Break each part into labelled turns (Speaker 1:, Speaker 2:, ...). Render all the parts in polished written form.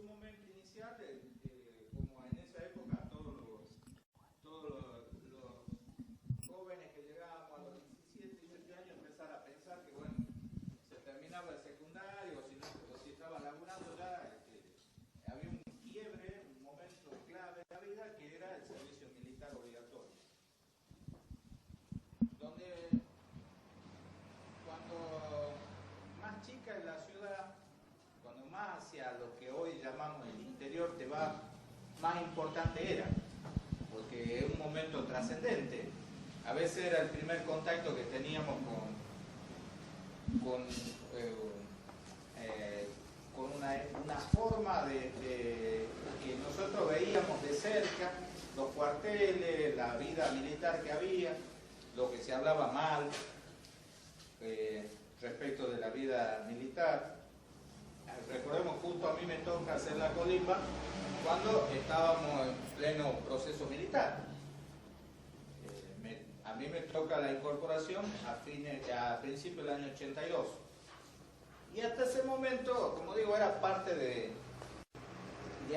Speaker 1: momento inicial, como en esa época todos los jóvenes que llegábamos a los 17, 18 años empezar a pensar que bueno, se terminaba el secundario, o si estaba laburando ya, había un quiebre, un momento clave de la vida que era el servicio militar obligatorio. Donde cuando más chica es la ciudad, cuando más hacia lo que hoy llamamos el interior te va, más importante era, porque es un momento trascendente. A veces era el primer contacto que teníamos con una forma de que nosotros veíamos de cerca los cuarteles, la vida militar que había, lo que se hablaba mal respecto de la vida militar. Recordemos, justo a mí me toca hacer la colimba cuando estábamos en pleno proceso militar. A mí me toca la incorporación a principios del año 82. Y hasta ese momento, como digo, era parte de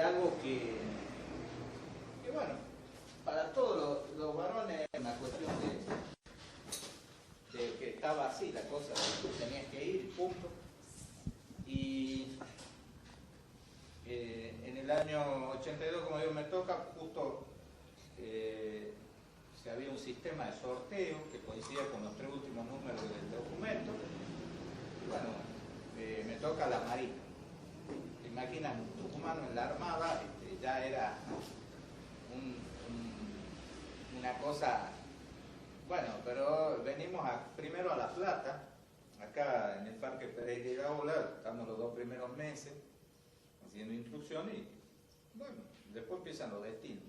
Speaker 1: algo que bueno, para todos los varones es una cuestión de que estaba así la cosa, tenías que ir, punto. Y en el año 82, como digo, me toca, justo se había un sistema de sorteo que coincidía con los 3 últimos números del documento. Y bueno, me toca la Marina. ¿Te imaginas? Un tucumano en la Armada, ya era una cosa. Bueno, pero venimos primero a La Plata, acá en el Parque Pereira y Gaola, estamos los 2 primeros meses haciendo instrucción y bueno, después empiezan los destinos.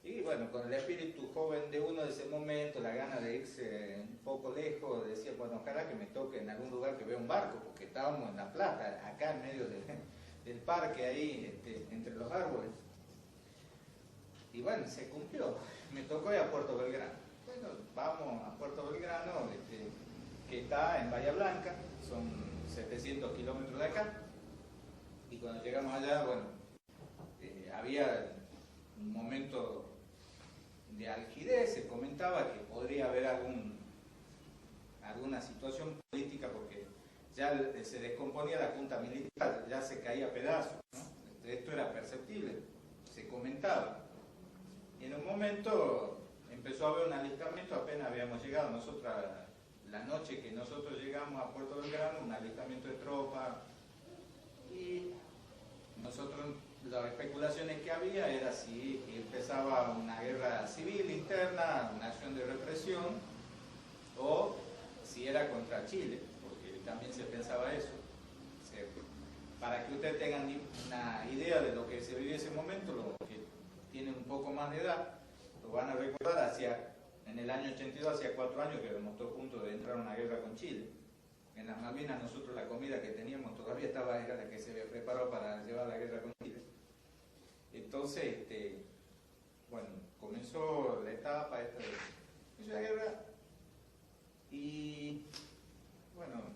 Speaker 1: Y bueno, con el espíritu joven de uno de ese momento, la gana de irse un poco lejos, decía, bueno, ojalá que me toque en algún lugar que vea un barco, porque estábamos en La Plata, acá en medio del parque, ahí entre los árboles. Y bueno, se cumplió, me tocó ir a Puerto Belgrano. Bueno, vamos a Puerto Belgrano, que está en Bahía Blanca, son 700 kilómetros de acá. Y cuando llegamos allá, bueno, había un momento de algidez, se comentaba que podría haber alguna situación política porque ya se descomponía la junta militar, ya se caía a pedazos, ¿no? Esto era perceptible, se comentaba. Y en un momento empezó a haber un alistamiento, apenas habíamos llegado, nosotros la noche que nosotros llegamos a Puerto Belgrano, un alistamiento de tropas, y nosotros, las especulaciones que había era si empezaba una guerra civil interna, una acción de represión, o si era contra Chile, porque también se pensaba eso. Para que ustedes tengan una idea de lo que se vivió en ese momento, los que tienen un poco más de edad, lo van a recordar, en el año 82, hacía 4 años que nos tocó punto de entrar a una guerra con Chile. En las Malvinas nosotros la comida que teníamos todavía era la que se preparó para llevar la guerra con Chile. Entonces, bueno, comenzó la etapa esta de la guerra y, bueno,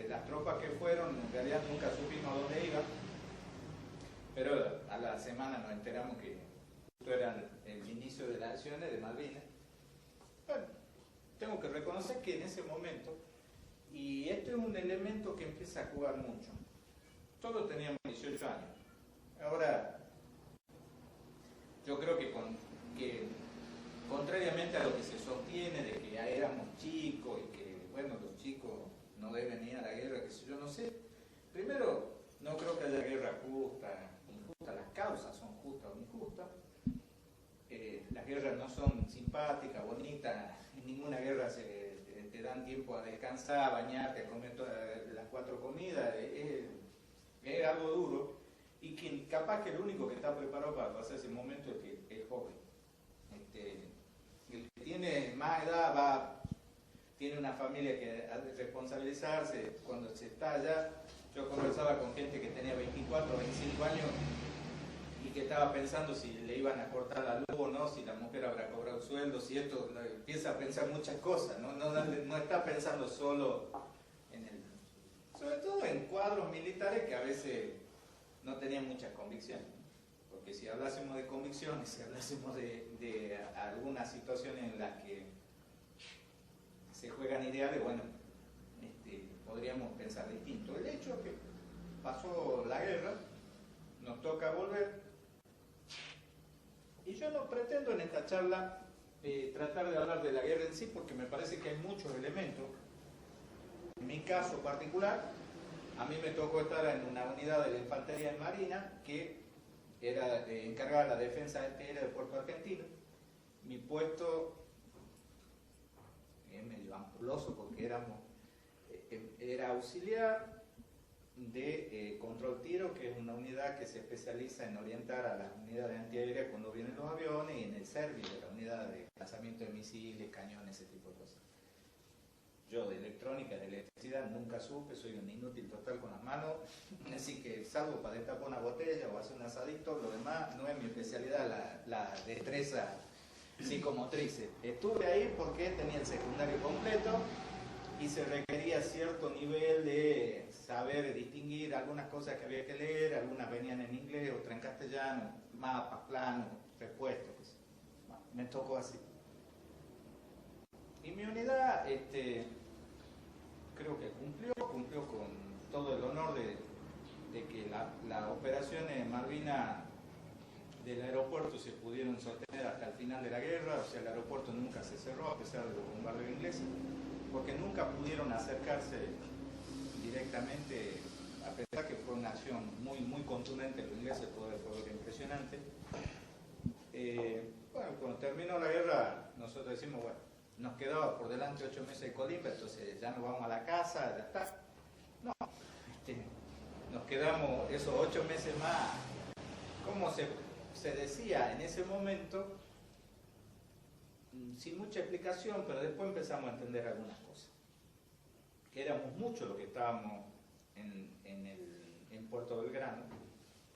Speaker 1: las tropas que fueron, en realidad nunca supimos a dónde iban, pero a la semana nos enteramos que esto era el inicio de las acciones de Malvinas. Bueno, tengo que reconocer que en ese momento, y esto es un elemento que empieza a jugar mucho, todos teníamos 18 años. Ahora, yo creo que contrariamente a lo que se sostiene de que ya éramos chicos y que, bueno, los chicos no deben ir a la guerra, que sé yo, no sé. Primero, no creo que haya guerra justa, injusta, las causas son justas o injustas. Las guerras no son simpáticas, bonitas, en ninguna guerra te dan tiempo a descansar, a bañarte, a comer todas las 4 comidas, es algo duro, y que capaz que el único que está preparado para pasar ese momento es que es joven. El que tiene más edad tiene una familia que ha de responsabilizarse cuando se está allá. Yo conversaba con gente que tenía 24 o 25 años y que estaba pensando si le iban a cortar la luz o no, si la mujer habrá cobrado el sueldo, si esto, empieza a pensar muchas cosas, no está pensando solo en el sobre todo en cuadros militares que a veces no tenían mucha convicción. Porque si hablásemos de convicciones, si hablásemos de algunas situaciones en las que se juegan ideales, bueno, podríamos pensar distinto. El hecho es que pasó la guerra, nos toca volver, y yo no pretendo en esta charla tratar de hablar de la guerra en sí, porque me parece que hay muchos elementos. En mi caso particular, a mí me tocó estar en una unidad de la Infantería de Marina que era encargada de la defensa antiaérea de Puerto Argentino. Mi puesto es medio ampuloso porque era auxiliar de control tiro, que es una unidad que se especializa en orientar a las unidades antiaéreas cuando vienen los aviones, y en el servicio de la unidad de lanzamiento de misiles, cañones, ese tipo de cosas. Yo de electrónica, de electricidad, nunca supe, soy un inútil total con las manos, así que salvo para destapar una botella o hacer un asadito, lo demás no es mi especialidad, la destreza psicomotriz. Estuve ahí porque tenía el secundario completo y se requería cierto nivel de saber distinguir algunas cosas que había que leer, algunas venían en inglés, otras en castellano, mapas, planos, repuestos. Me tocó así. Y mi unidad, creo que cumplió con todo el honor de que las operaciones en Malvinas del aeropuerto se pudieron sostener hasta el final de la guerra. O sea, el aeropuerto nunca se cerró a pesar de los bombardeos ingleses, porque nunca pudieron acercarse directamente, a pesar que fue una acción muy, muy contundente. Los ingleses, todo el poder impresionante. Bueno, cuando terminó la guerra, nosotros decimos, bueno, nos quedaba por delante 8 meses de colimba, entonces ya nos vamos a la casa, ya está. No, nos quedamos esos 8 meses más, como se decía en ese momento, sin mucha explicación, pero después empezamos a entender algunas cosas. Que éramos muchos los que estábamos en Puerto Belgrano,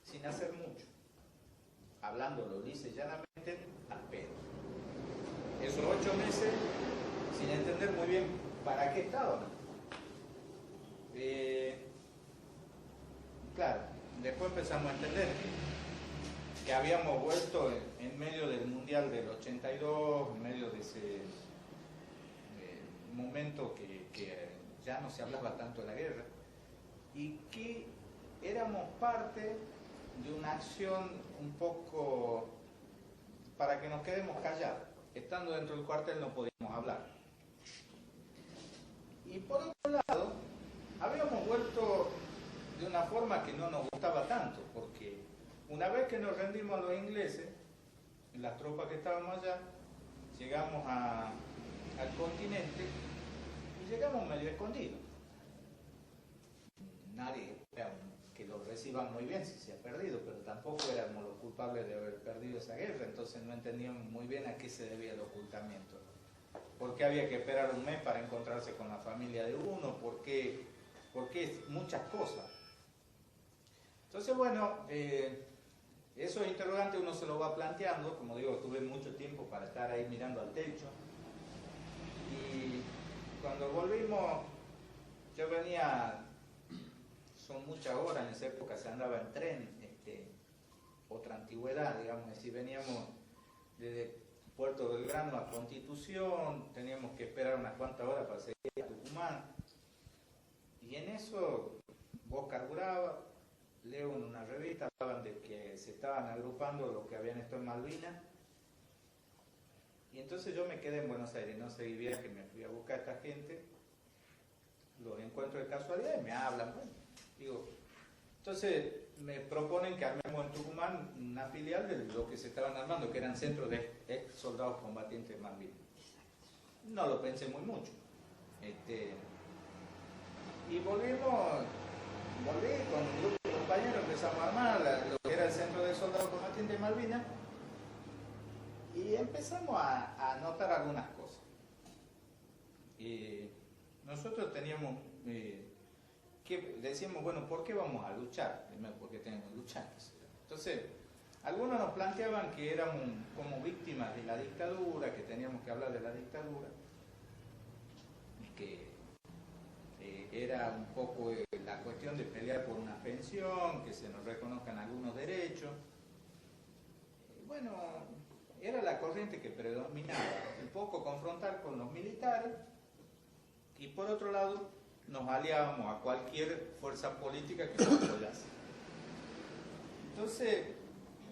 Speaker 1: sin hacer mucho, hablándolo lisa y llanamente, al pedo. Esos 8 meses sin entender muy bien para qué estaban. Claro, después empezamos a entender que habíamos vuelto en medio del Mundial del 82, en medio de ese momento que ya no se hablaba tanto de la guerra, y que éramos parte de una acción un poco para que nos quedemos callados. Estando dentro del cuartel no podíamos hablar. Y por otro lado, habíamos vuelto de una forma que no nos gustaba tanto, porque una vez que nos rendimos a los ingleses, las tropas que estábamos allá, llegamos al continente y llegamos medio escondidos. Nadie que lo reciban muy bien si se ha perdido, pero tampoco éramos los culpables de haber perdido esa guerra, entonces no entendíamos muy bien a qué se debía el ocultamiento. ¿Por qué había que esperar un mes para encontrarse con la familia de uno? ¿Por qué muchas cosas? Entonces, bueno, esos interrogantes uno se los va planteando. Como digo, tuve mucho tiempo para estar ahí mirando al techo. Y cuando volvimos, yo venía, son muchas horas, en esa época se andaba en tren, otra antigüedad, digamos, es decir, veníamos desde Puerto Belgrano a Constitución, teníamos que esperar unas cuantas horas para seguir a Tucumán, y en eso vos carburabas. Leo en una revista, hablaban de que se estaban agrupando los que habían estado en Malvinas, y entonces yo me quedé en Buenos Aires, no seguí viaje, me fui a buscar a esta gente, los encuentro de casualidad y me hablan, bueno, digo, entonces me proponen que armemos en Tucumán una filial de lo que se estaban armando, que eran centros de ex soldados combatientes de Malvinas. No lo pensé muy mucho. Y volví con un grupo de compañeros, empezamos a armar lo que era el centro de soldados combatientes de Malvinas, y empezamos a notar algunas cosas. Nosotros teníamos que decíamos, bueno, ¿por qué vamos a luchar? Primero, ¿por qué tenemos que luchar? Entonces, algunos nos planteaban que éramos como víctimas de la dictadura, que teníamos que hablar de la dictadura, que era un poco la cuestión de pelear por una pensión, que se nos reconozcan algunos derechos. Bueno, era la corriente que predominaba, un poco confrontar con los militares, y por otro lado nos aliábamos a cualquier fuerza política que nos apoyase. Entonces,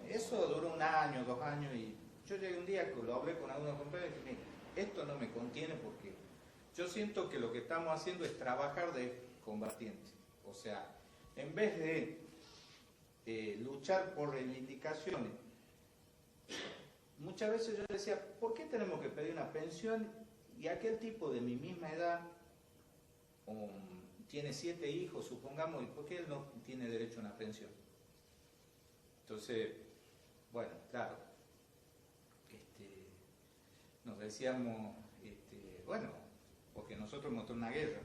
Speaker 1: eso duró 1 año, 2 años, y yo llegué un día que lo hablé con algunos compañeros y dije, mira, esto no me contiene porque yo siento que lo que estamos haciendo es trabajar de combatientes. O sea, en vez de luchar por reivindicaciones, muchas veces yo decía, ¿por qué tenemos que pedir una pensión y aquel tipo de mi misma edad tiene 7 hijos, supongamos, y por qué él no tiene derecho a una pensión? Entonces, bueno, claro, nos decíamos, bueno, porque nosotros hemos tenido una guerra.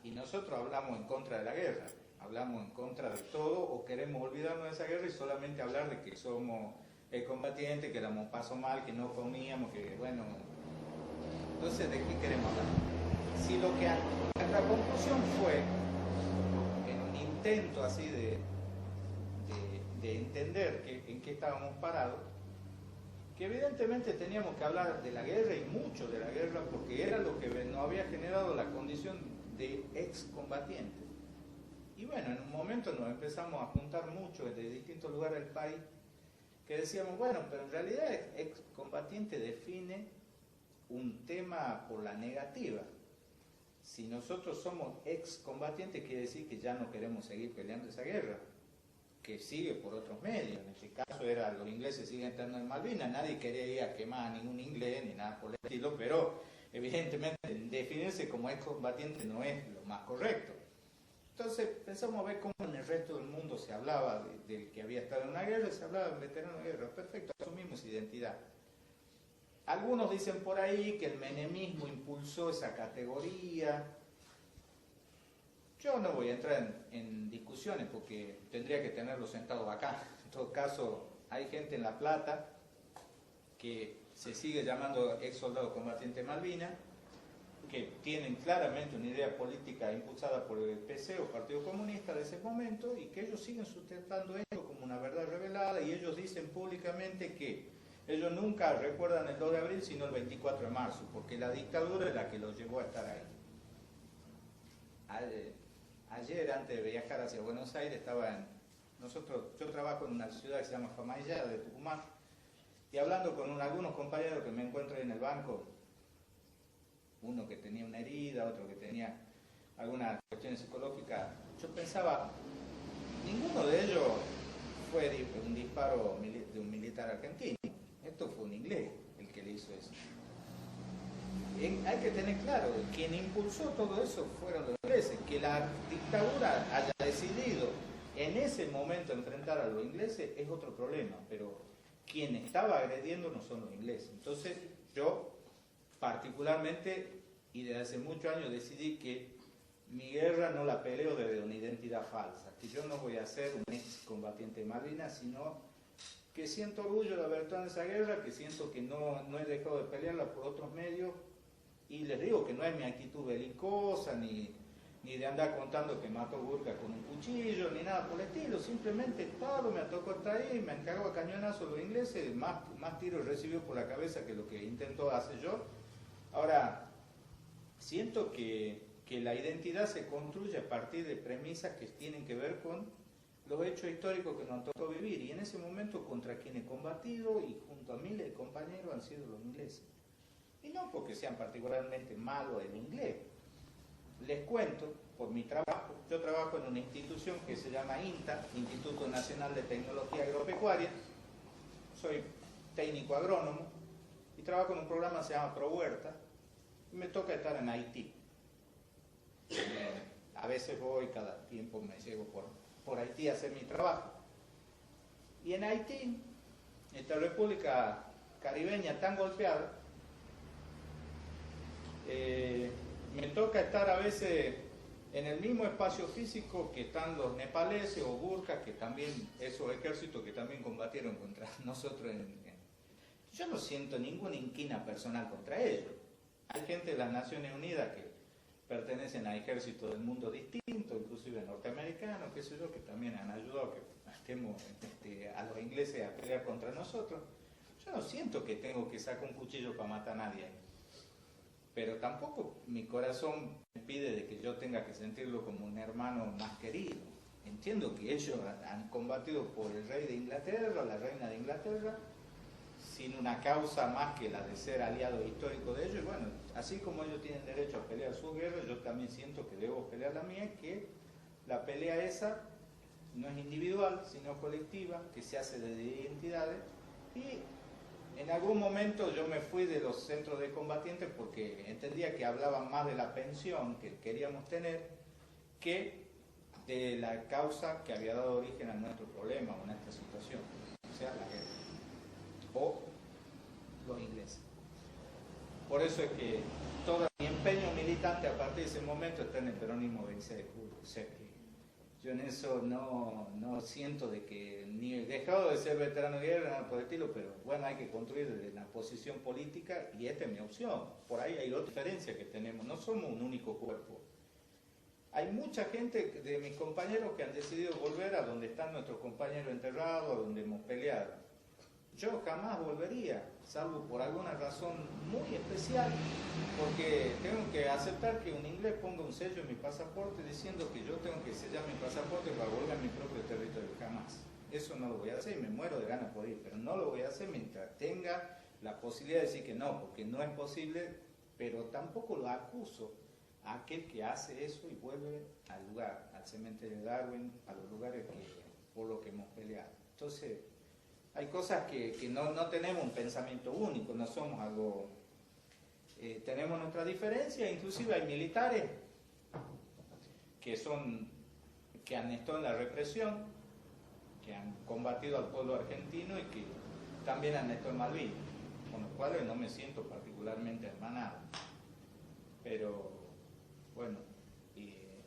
Speaker 1: Y nosotros hablamos en contra de la guerra, hablamos en contra de todo, o queremos olvidarnos de esa guerra y solamente hablar de que somos combatientes, que la hemos pasado mal, que no comíamos, que bueno. Entonces, ¿de qué queremos hablar? Si lo que nuestra conclusión fue, en un intento así de entender en qué estábamos parados, que evidentemente teníamos que hablar de la guerra y mucho de la guerra, porque era lo que nos había generado la condición de excombatientes. Y bueno, en un momento nos empezamos a juntar mucho de distintos lugares del país, que decíamos, bueno, pero en realidad excombatiente define un tema por la negativa. Si nosotros somos excombatientes, quiere decir que ya no queremos seguir peleando esa guerra, que sigue por otros medios. En este caso era, los ingleses siguen estando en Malvinas, nadie quería ir a quemar a ningún inglés ni nada por el estilo, pero evidentemente definirse como excombatiente no es lo más correcto. Entonces pensamos a ver cómo en el resto del mundo se hablaba del que había estado en una guerra, se hablaba de veterano de guerra. Perfecto, asumimos identidad. Algunos dicen por ahí que el menemismo impulsó esa categoría. Yo no voy a entrar en discusiones porque tendría que tenerlos sentados acá. En todo caso, hay gente en La Plata que se sigue llamando ex soldado combatiente Malvinas, que tienen claramente una idea política impulsada por el PC o Partido Comunista de ese momento, y que ellos siguen sustentando esto como una verdad revelada, y ellos dicen públicamente que ellos nunca recuerdan el 2 de abril sino el 24 de marzo, porque la dictadura es la que los llevó a estar ahí. Ayer, antes de viajar hacia Buenos Aires, yo trabajo en una ciudad que se llama Famaillá, de Tucumán, y hablando con algunos compañeros que me encuentro en el banco, uno que tenía una herida, otro que tenía algunas cuestiones psicológicas, yo pensaba, ninguno de ellos fue un disparo de un militar argentino, esto fue un inglés el que le hizo eso. Hay que tener claro, quien impulsó todo eso fueron los ingleses. Que la dictadura haya decidido en ese momento enfrentar a los ingleses es otro problema, pero quien estaba agrediendo no son los ingleses. Entonces yo particularmente, y desde hace muchos años, decidí que mi guerra no la peleo desde una identidad falsa, que yo no voy a ser un excombatiente de Malvinas, sino que siento orgullo de haber estado en esa guerra, que siento que no he dejado de pelearla por otros medios. Y les digo que no es mi actitud belicosa, ni de andar contando que mato Burka con un cuchillo, ni nada por el estilo. Simplemente todo me tocó estar ahí, me encargó a cañonazo los ingleses, más tiros recibió por la cabeza que lo que intentó hacer yo. Ahora, siento que la identidad se construye a partir de premisas que tienen que ver con los hechos históricos que nos tocó vivir. Y en ese momento contra quien he combatido y junto a miles de compañeros han sido los ingleses. Y no porque sean particularmente malos en inglés. Les cuento, por mi trabajo, yo trabajo en una institución que se llama INTA, Instituto Nacional de Tecnología Agropecuaria, soy técnico agrónomo, y trabajo en un programa que se llama ProHuerta, y me toca estar en Haití. A veces voy, cada tiempo me llego por Haití a hacer mi trabajo. Y en Haití, esta república caribeña tan golpeada, me toca estar a veces en el mismo espacio físico que están los nepaleses o burkas, que también, esos ejércitos que también combatieron contra nosotros. Yo no siento ninguna inquina personal contra ellos. Hay gente de las Naciones Unidas que pertenecen a ejércitos del mundo distinto, distintos, inclusive norteamericanos, qué sé yo, que también han ayudado a que estemos a los ingleses a pelear contra nosotros. Yo no siento que tengo que sacar un cuchillo para matar a nadie, pero tampoco mi corazón me pide de que yo tenga que sentirlo como un hermano más querido. Entiendo que ellos han combatido por el rey de Inglaterra, la reina de Inglaterra, sin una causa más que la de ser aliado histórico de ellos. Y bueno, así como ellos tienen derecho a pelear su guerra, yo también siento que debo pelear la mía, que la pelea esa no es individual, sino colectiva, que se hace desde identidades. Y en algún momento yo me fui de los centros de combatientes porque entendía que hablaban más de la pensión que queríamos tener que de la causa que había dado origen a nuestro problema o a nuestra situación, o sea, la guerra o los ingleses. Por eso es que todo mi empeño militante a partir de ese momento está en el peronismo 26 de julio. O sea que yo en eso no siento de que ni he dejado de ser veterano de guerra, nada por el estilo, pero bueno, hay que construir desde la posición política y esta es mi opción. Por ahí hay otra diferencia que tenemos, no somos un único cuerpo. Hay mucha gente de mis compañeros que han decidido volver a donde están nuestros compañeros enterrados, a donde hemos peleado. Yo jamás volvería, salvo por alguna razón muy especial, porque tengo que aceptar que un inglés ponga un sello en mi pasaporte diciendo que yo tengo que sellar mi pasaporte para volver a mi propio territorio. Jamás. Eso no lo voy a hacer y me muero de ganas por ir, pero no lo voy a hacer mientras tenga la posibilidad de decir que no, porque no es posible, pero tampoco lo acuso a aquel que hace eso y vuelve al lugar, al cementerio de Darwin, a los lugares por los que hemos peleado. Entonces, hay cosas que no tenemos un pensamiento único, no somos algo... tenemos nuestra diferencia, inclusive hay militares que han estado en la represión, que han combatido al pueblo argentino y que también han estado en Malvinas, con los cuales no me siento particularmente hermanado. Pero, bueno,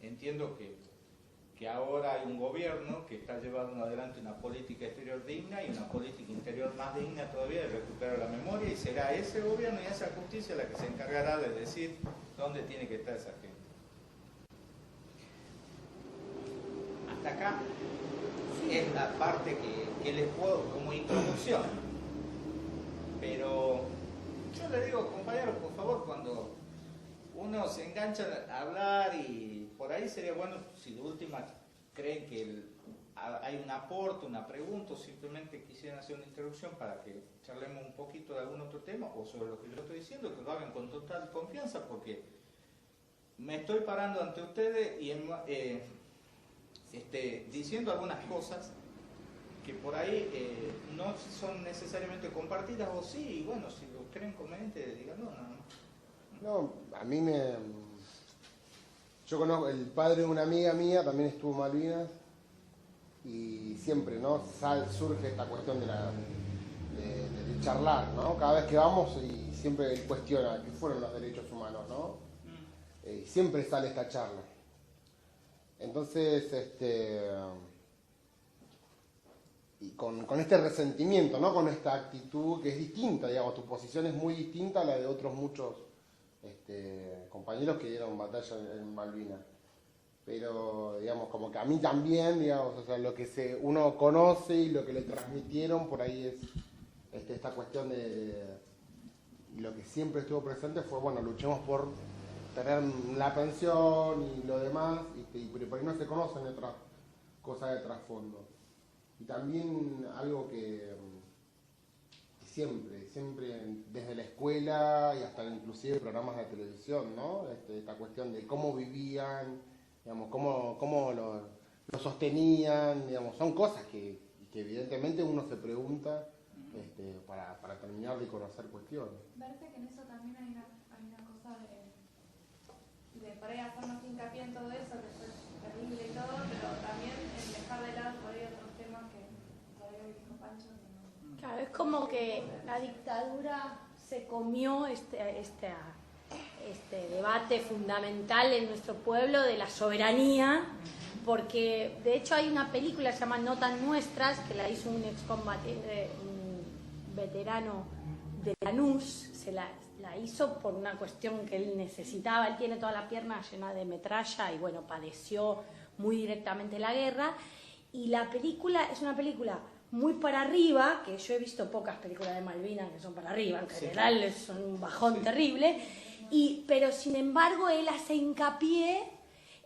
Speaker 1: entiendo que ahora hay un gobierno que está llevando adelante una política exterior digna y una política interior más digna todavía de recuperar la memoria, y será ese gobierno y esa justicia la que se encargará de decir dónde tiene que estar esa gente. Hasta acá es la parte que les puedo como introducción, pero yo le digo, compañeros, por favor, cuando uno se engancha a hablar y por ahí sería bueno si de última creen que hay un aporte, una pregunta, o simplemente quisieran hacer una introducción para que charlemos un poquito de algún otro tema o sobre lo que yo estoy diciendo, que lo hagan con total confianza, porque me estoy parando ante ustedes y diciendo algunas cosas que por ahí no son necesariamente compartidas, o sí, y bueno, si lo creen conveniente, díganlo, no.
Speaker 2: No, a mí yo conozco, el padre de una amiga mía también estuvo en Malvinas y siempre, ¿no? Surge esta cuestión de charlar, ¿no? Cada vez que vamos y siempre él cuestiona qué fueron los derechos humanos, ¿no? Y siempre sale esta charla. Entonces, y con este resentimiento, ¿no? Con esta actitud que es distinta, digamos, tu posición es muy distinta a la de otros muchos compañeros que dieron batalla en Malvinas, pero digamos como que a mí también, digamos, o sea, lo que uno conoce y lo que le transmitieron por ahí es esta cuestión de lo que siempre estuvo presente fue, bueno, luchemos por tener la pensión y lo demás, pero por ahí no se conocen otras cosas de trasfondo. Y también algo que siempre, desde la escuela y hasta inclusive programas de televisión, ¿no? Esta cuestión de cómo vivían, digamos, cómo lo sostenían, digamos, son cosas que evidentemente uno se pregunta para terminar de conocer cuestiones.
Speaker 3: Parece que en eso también hay una cosa de por ahí hacernos hincapié en todo eso, que fue terrible y todo, pero también en dejar de lado por ahí otros temas que todavía dijo Pancho.
Speaker 4: Claro, es como que la dictadura se comió este debate fundamental en nuestro pueblo de la soberanía, porque de hecho hay una película que se llama No tan nuestras, que la hizo un excombatiente, un veterano de Lanús, la la hizo por una cuestión que él necesitaba. Él tiene toda la pierna llena de metralla y bueno, padeció muy directamente la guerra. Y la película es una película muy para arriba, que yo he visto pocas películas de Malvinas que son para arriba, en general son un bajón terrible, pero sin embargo él hace hincapié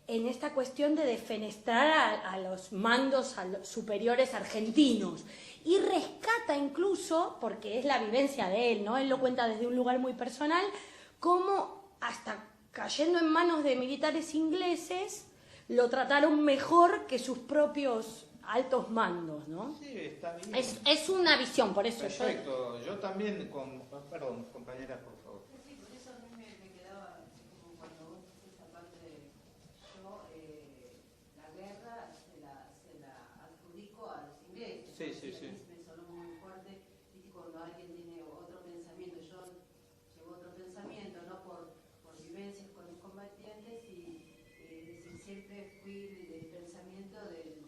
Speaker 4: en esta cuestión de defenestrar a los mandos superiores argentinos y rescata incluso, porque es la vivencia de él, ¿no? Él lo cuenta desde un lugar muy personal, cómo hasta cayendo en manos de militares ingleses lo trataron mejor que sus propios altos mandos, ¿no?
Speaker 1: Sí, está bien.
Speaker 4: Es una visión, por eso
Speaker 1: Perfecto. Yo también, perdón, compañera, por favor.
Speaker 5: Sí, por eso a mí me quedaba como cuando vos decís esa parte de yo la guerra se la adjudico a los ingleses.
Speaker 1: Sí, sí, sí.
Speaker 5: Me sonó muy fuerte, viste, cuando alguien tiene otro pensamiento, yo llevo otro pensamiento, no por vivencias con los combatientes y decir, siempre fui del pensamiento de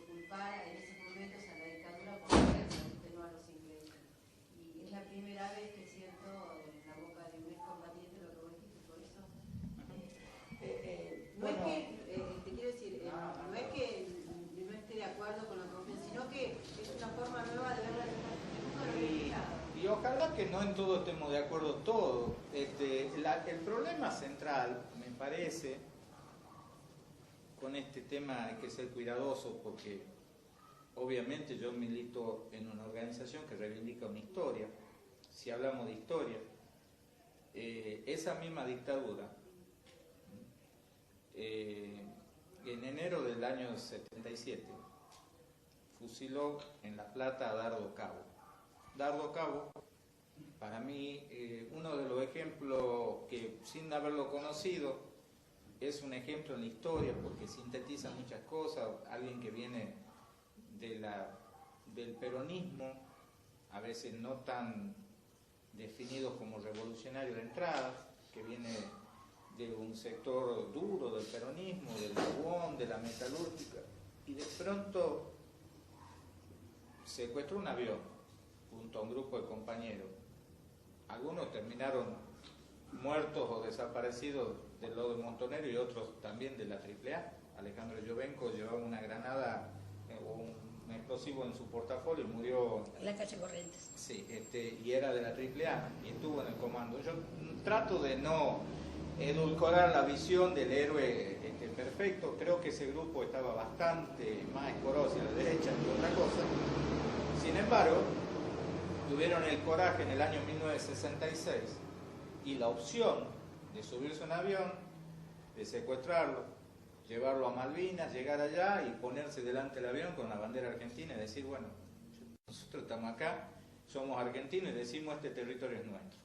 Speaker 5: culpar en esos momentos a la dictadura por la guerra, no a los ingleses. Y es la primera vez que siento en la boca de un excombatiente lo que vos dijiste, por eso no es que, te quiero decir, no es que no esté de acuerdo con lo que vos pensás, sino que es una forma nueva de ver la guerra que nunca lo había escuchado.
Speaker 1: Y ojalá que no en todo estemos de acuerdo todo. El problema central, me parece, con este tema hay que ser cuidadoso porque obviamente yo milito en una organización que reivindica una historia. Si hablamos de historia, esa misma dictadura, en enero del año 77, fusiló en La Plata a Dardo Cabo. Dardo Cabo, para mí, uno de los ejemplos que sin haberlo conocido, es un ejemplo en la historia porque sintetiza muchas cosas. Alguien que viene del peronismo, a veces no tan definido como revolucionario de entrada, que viene de un sector duro del peronismo, del carbón, de la metalúrgica, y de pronto secuestró un avión junto a un grupo de compañeros. Algunos terminaron muertos o desaparecidos del lodo de Montonero y otros también de la AAA. Alejandro Llovenco llevaba una granada o un explosivo en su portafolio y murió
Speaker 4: en la calle Corrientes.
Speaker 1: Sí, y era de la AAA y estuvo en el comando. Yo trato de no edulcorar la visión del héroe perfecto. Creo que ese grupo estaba bastante más escoroso a la derecha que otra cosa. Sin embargo, tuvieron el coraje en el año 1966 y la opción de subirse a un avión, de secuestrarlo, llevarlo a Malvinas, llegar allá y ponerse delante del avión con la bandera argentina y decir, bueno, nosotros estamos acá, somos argentinos y decimos este territorio es nuestro.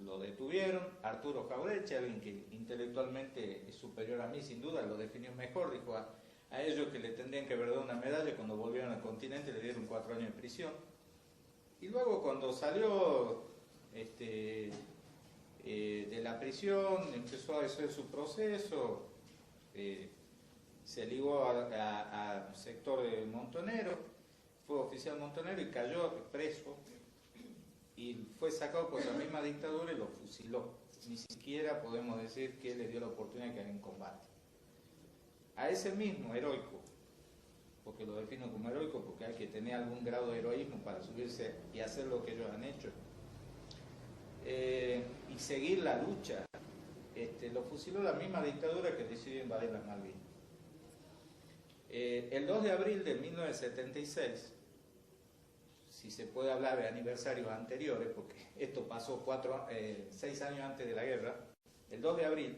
Speaker 1: Lo detuvieron, Arturo Jauretche, alguien que intelectualmente es superior a mí sin duda, lo definió mejor, dijo a ellos que le tendrían que haber dado una medalla, cuando volvieron al continente le dieron 4 años de prisión. Y luego cuando salió de la prisión, empezó a hacer su proceso, se ligó al sector de Montonero, fue oficial Montonero y cayó preso y fue sacado por la misma dictadura y lo fusiló. Ni siquiera podemos decir que le dio la oportunidad de caer en combate. A ese mismo heroico, porque lo defino como heroico porque hay que tener algún grado de heroísmo para subirse y hacer lo que ellos han hecho, y seguir la lucha, lo fusiló la misma dictadura que decidió invadir las Malvinas. El 2 de abril de 1976, si se puede hablar de aniversarios anteriores, porque esto pasó 6 años antes de la guerra, el 2 de abril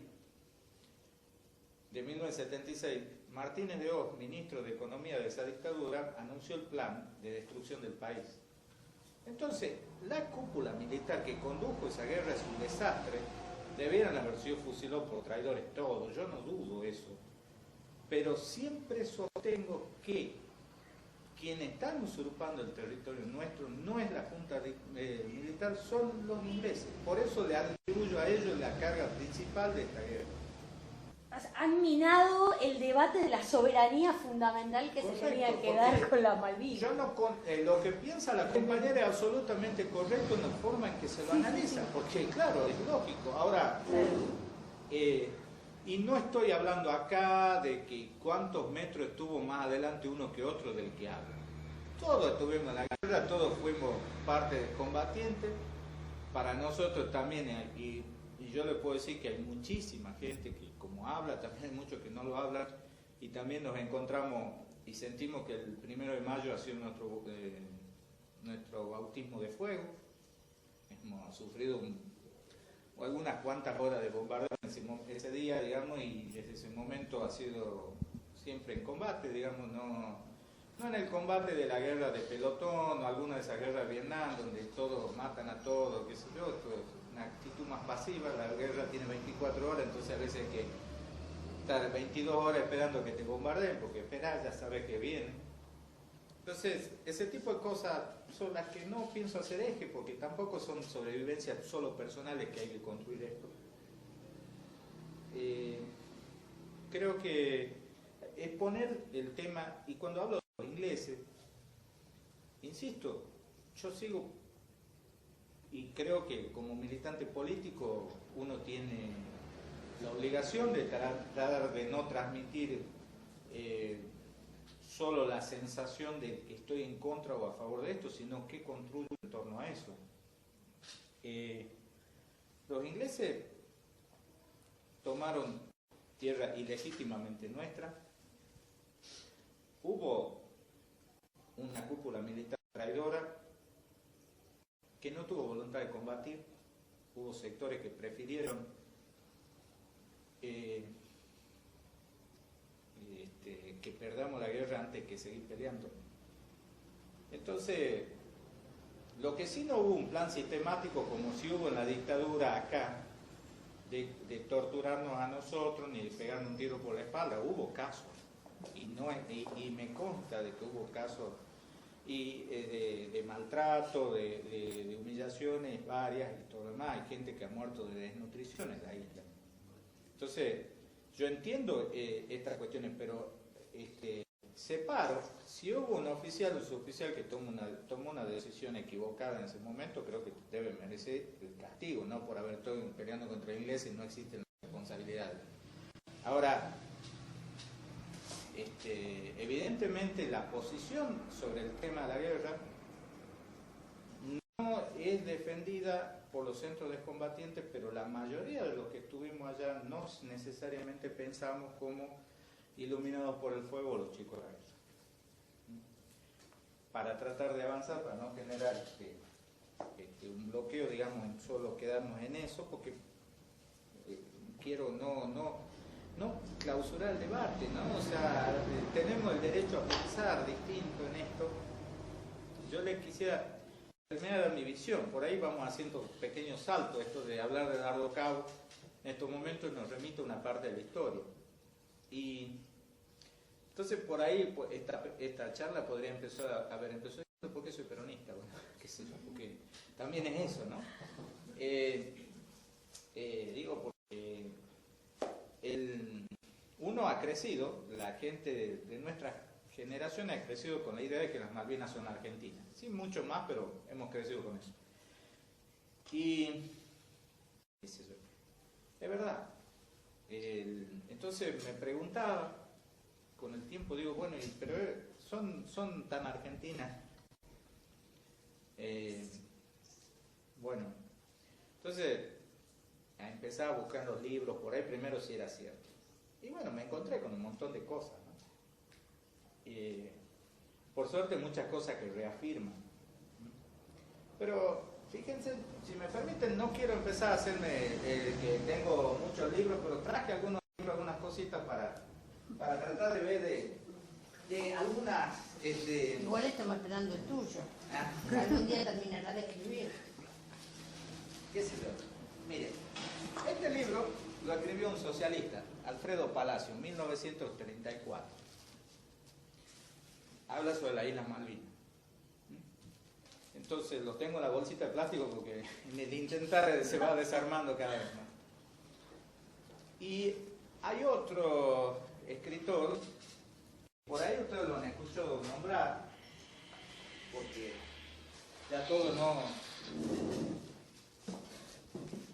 Speaker 1: de 1976, Martínez de Hoz, ministro de Economía de esa dictadura, anunció el plan de destrucción del país. Entonces, la cúpula militar que condujo esa guerra es un desastre. Debieran haber sido fusilados por traidores todos, yo no dudo eso. Pero siempre sostengo que quienes están usurpando el territorio nuestro no es la junta militar, son los ingleses. Por eso le atribuyo a ellos la carga principal de esta guerra.
Speaker 4: han minado el debate de la soberanía fundamental que
Speaker 1: Correcto,
Speaker 4: se tenía que
Speaker 1: porque
Speaker 4: dar con las Malvinas.
Speaker 1: Yo no lo que piensa la compañera es absolutamente correcto en la forma en que se lo analiza, porque claro, es lógico. Ahora, y no estoy hablando acá de que cuántos metros estuvo más adelante uno que otro del que habla. Todos estuvimos en la guerra, todos fuimos parte del combatiente. Para nosotros también, y yo le puedo decir que hay muchísima gente que como habla, también hay muchos que no lo hablan, y también nos encontramos y sentimos que el 1 de mayo ha sido nuestro bautismo de fuego. Hemos sufrido algunas cuantas horas de bombardeo ese día, digamos, y desde ese momento ha sido siempre en combate, digamos, no en el combate de la guerra de pelotón o alguna de esas guerras de Vietnam, donde todos matan a todos, qué sé yo, esto es una actitud más pasiva. La guerra tiene 24 horas, entonces a veces hay que estar 22 horas esperando que te bombardeen, porque esperás, ya sabes que viene. Entonces, ese tipo de cosas son las que no pienso hacer eje, porque tampoco son sobrevivencias solo personales que hay que construir esto. Creo que es poner el tema, y cuando hablo de los ingleses, insisto, yo sigo, y creo que como militante político uno tiene la obligación de tratar de no transmitir solo la sensación de que estoy en contra o a favor de esto, sino que construyo en torno a eso. Los ingleses tomaron tierra ilegítimamente nuestra. Hubo una cúpula militar traidora que no tuvo voluntad de combatir. Hubo sectores que prefirieron que perdamos la guerra antes que seguir peleando. Entonces, lo que sí no hubo un plan sistemático como si hubo en la dictadura acá, de torturarnos a nosotros ni de pegarnos un tiro por la espalda. Hubo casos, y me consta de que hubo casos de maltrato, de humillaciones varias y todo lo demás. Hay gente que ha muerto de desnutrición en la isla. Entonces, yo entiendo estas cuestiones, pero separo, si hubo un oficial o suboficial que tomó una decisión equivocada en ese momento, creo que debe merecer el castigo, no por haber estado peleando contra ingleses, no existen responsabilidades. Ahora, evidentemente la posición sobre el tema de la guerra no es defendida por los centros de combatientes, pero la mayoría de los que estuvimos allá no necesariamente pensamos como iluminados por el fuego los chicos de la guerra. Para tratar de avanzar, para no generar un bloqueo, digamos, en solo quedarnos en eso, porque quiero no clausurar el debate, ¿no? O sea, tenemos el derecho a pensar distinto en esto. Yo les quisiera terminar mi visión, por ahí vamos haciendo pequeños saltos. Esto de hablar de Dardo Cabo en estos momentos nos remite a una parte de la historia. Y entonces por ahí pues, esta charla podría empezar a haber empezado porque soy peronista, bueno, qué sé yo, porque también es eso, ¿no? Digo porque uno ha crecido, la gente de nuestra generación ha crecido con la idea de que las Malvinas son argentinas. Sí, mucho más, pero hemos crecido con eso. Y qué sé yo, es verdad. Entonces me preguntaba, con el tiempo digo, bueno, pero son tan argentinas. Bueno, entonces empezaba a buscar los libros por ahí primero si era cierto. Y bueno, me encontré con un montón de cosas, ¿no? Por suerte muchas cosas que reafirman. Pero fíjense, si me permiten, no quiero empezar a hacerme que tengo muchos libros, pero traje algunos libros, algunas cositas para tratar de ver de algunas...
Speaker 5: Igual estamos esperando el tuyo.
Speaker 1: Ah.
Speaker 5: Algún día terminará de escribir.
Speaker 1: ¿Qué sé yo? Miren, este libro lo escribió un socialista, Alfredo Palacio, en 1934. Habla sobre las Islas Malvinas. Entonces lo tengo en la bolsita de plástico porque en el intentar se va desarmando cada vez más. Y Hay otro escritor, por ahí ustedes lo han escuchado nombrar, porque ya todo no...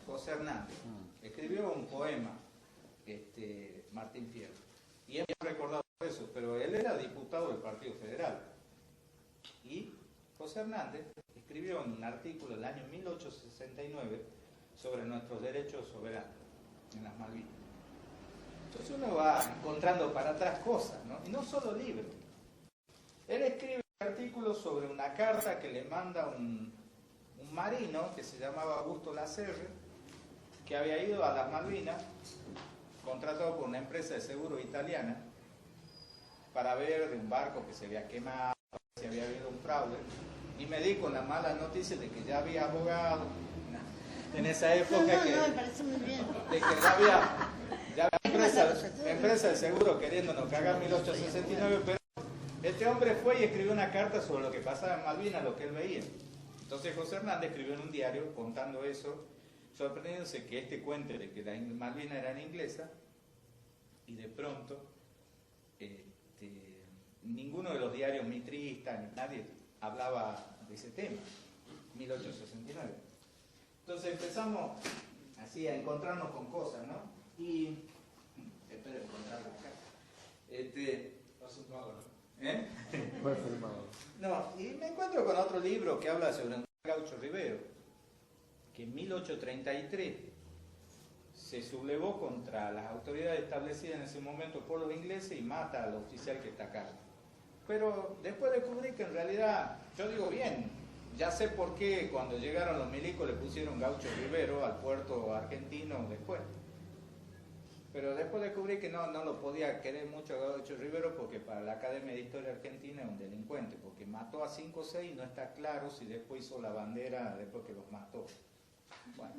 Speaker 1: José Hernández escribió un poema, Martín Fierro, y es recordado por eso, pero él era diputado del Partido Federal. Y José Hernández escribió un artículo en el año 1869 sobre nuestros derechos soberanos en las Malvinas. Entonces uno va encontrando para atrás cosas, ¿no? Y no solo libros. Él escribe un artículo sobre una carta que le manda un marino que se llamaba Augusto Lacerre, que había ido a las Malvinas, contratado por una empresa de seguro italiana, para ver de un barco que se había quemado, si había habido un fraude, y me di con la mala noticia de que ya había abogado en esa época,
Speaker 6: me parece muy bien.
Speaker 1: de que ya había empresa de seguro queriéndonos cagar 1869, pero este hombre fue y escribió una carta sobre lo que pasaba en Malvinas, lo que él veía. Entonces José Hernández escribió en un diario contando eso, sorprendiéndose que este cuente de que las Malvinas eran inglesas, y de pronto ninguno de los diarios mitristas, ni nadie hablaba de ese tema, 1869. Entonces empezamos así a encontrarnos con cosas, ¿no? Y espero encontrarla acá.
Speaker 2: Fue firmado.
Speaker 1: No, y me encuentro con otro libro que habla sobre un Gaucho Rivero, que en 1833 se sublevó contra las autoridades establecidas en ese momento por los ingleses y mata al oficial que está acá. Pero después descubrí que en realidad, yo digo bien, ya sé por qué cuando llegaron los milicos le pusieron Gaucho Rivero al puerto argentino después. Pero después descubrí que no lo podía querer mucho Gaucho Rivero porque para la Academia de Historia Argentina es un delincuente, porque mató a 5 o 6 y no está claro si después hizo la bandera después que los mató. Bueno,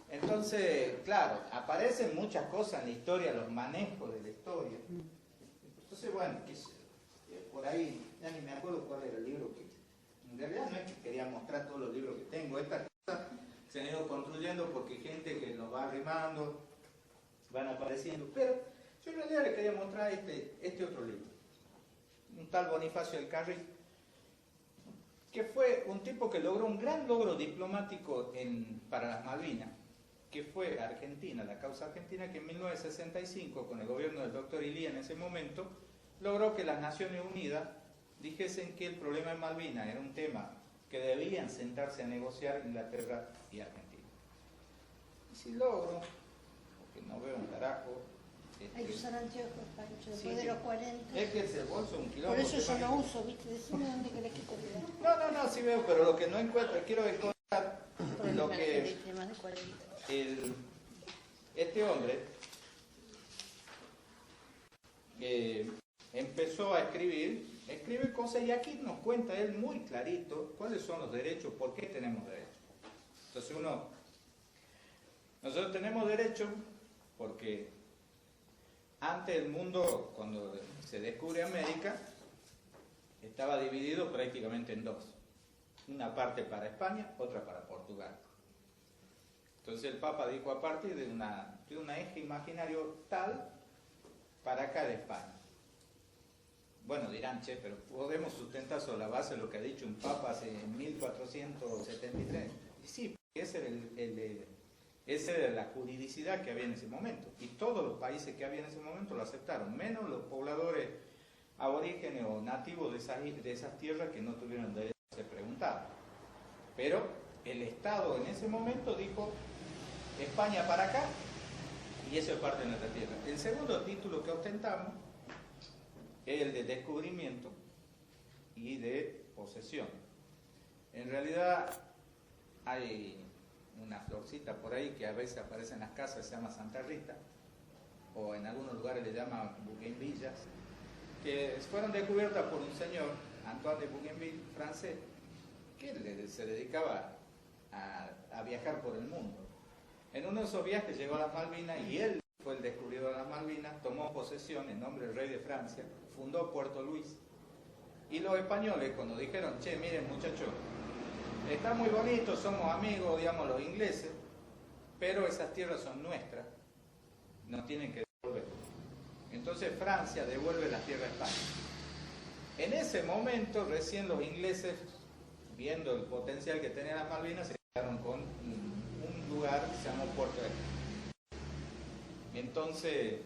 Speaker 1: entonces, claro, aparecen muchas cosas en la historia, los manejos de la historia. Entonces, bueno, por ahí, ya ni me acuerdo cuál era el libro que... En realidad no es que quería mostrar todos los libros que tengo, estas cosas se han ido construyendo porque hay gente que los va arrimando, van apareciendo, pero yo en realidad les quería mostrar este otro libro, un tal Bonifacio del Carril, que fue un tipo que logró un gran logro diplomático para las Malvinas, que fue Argentina, la causa argentina, que en 1965, con el gobierno del doctor Ilía en ese momento, logró que las Naciones Unidas dijesen que el problema de Malvinas era un tema que debían sentarse a negociar Inglaterra y Argentina. Y si logro, porque no veo un carajo...
Speaker 6: Hay que usar anteojos, Pancho, después
Speaker 1: sí,
Speaker 6: de los 40.
Speaker 1: Es que ese bolso es un quilombo.
Speaker 6: Por eso yo no uso, ¿viste? Decime dónde querés que te vea.
Speaker 1: No, sí veo, pero lo que no encuentro, quiero encontrar lo que
Speaker 6: de más de 40.
Speaker 1: Este hombre empezó a escribe cosas y aquí nos cuenta él muy clarito cuáles son los derechos, por qué tenemos derechos. Entonces nosotros tenemos derechos porque antes el mundo, cuando se descubre América, estaba dividido prácticamente en dos. Una parte para España, otra para Portugal. Entonces el Papa dijo, a partir de un eje imaginario tal, para acá de España. Bueno, dirán, che, pero podemos sustentar sobre la base de lo que ha dicho un Papa hace 1473. Y sí, esa era la juridicidad que había en ese momento. Y todos los países que había en ese momento lo aceptaron, menos los pobladores aborígenes o nativos de esas tierras que no tuvieron derecho a ser preguntados. Pero el Estado en ese momento dijo, España para acá, y eso es parte de nuestra tierra. El segundo título que ostentamos es el de descubrimiento y de posesión. En realidad hay una florcita por ahí que a veces aparece en las casas, se llama Santa Rita, o en algunos lugares le llaman bougainvillas, que fueron descubiertas por un señor, Antoine de Bougainville, francés, que se dedicaba a viajar por el mundo. En uno de esos viajes llegó a las Malvinas y él fue el descubridor de las Malvinas, tomó posesión en nombre del rey de Francia, fundó Puerto Luis. Y los españoles, cuando dijeron, che, miren muchachos, está muy bonito, somos amigos, digamos, los ingleses, pero esas tierras son nuestras nos tienen que devolver. Entonces Francia devuelve la tierra a España. En ese momento recién los ingleses, viendo el potencial que tenían las Malvinas, se quedaron con un lugar que se llamó Puerto de España. Entonces,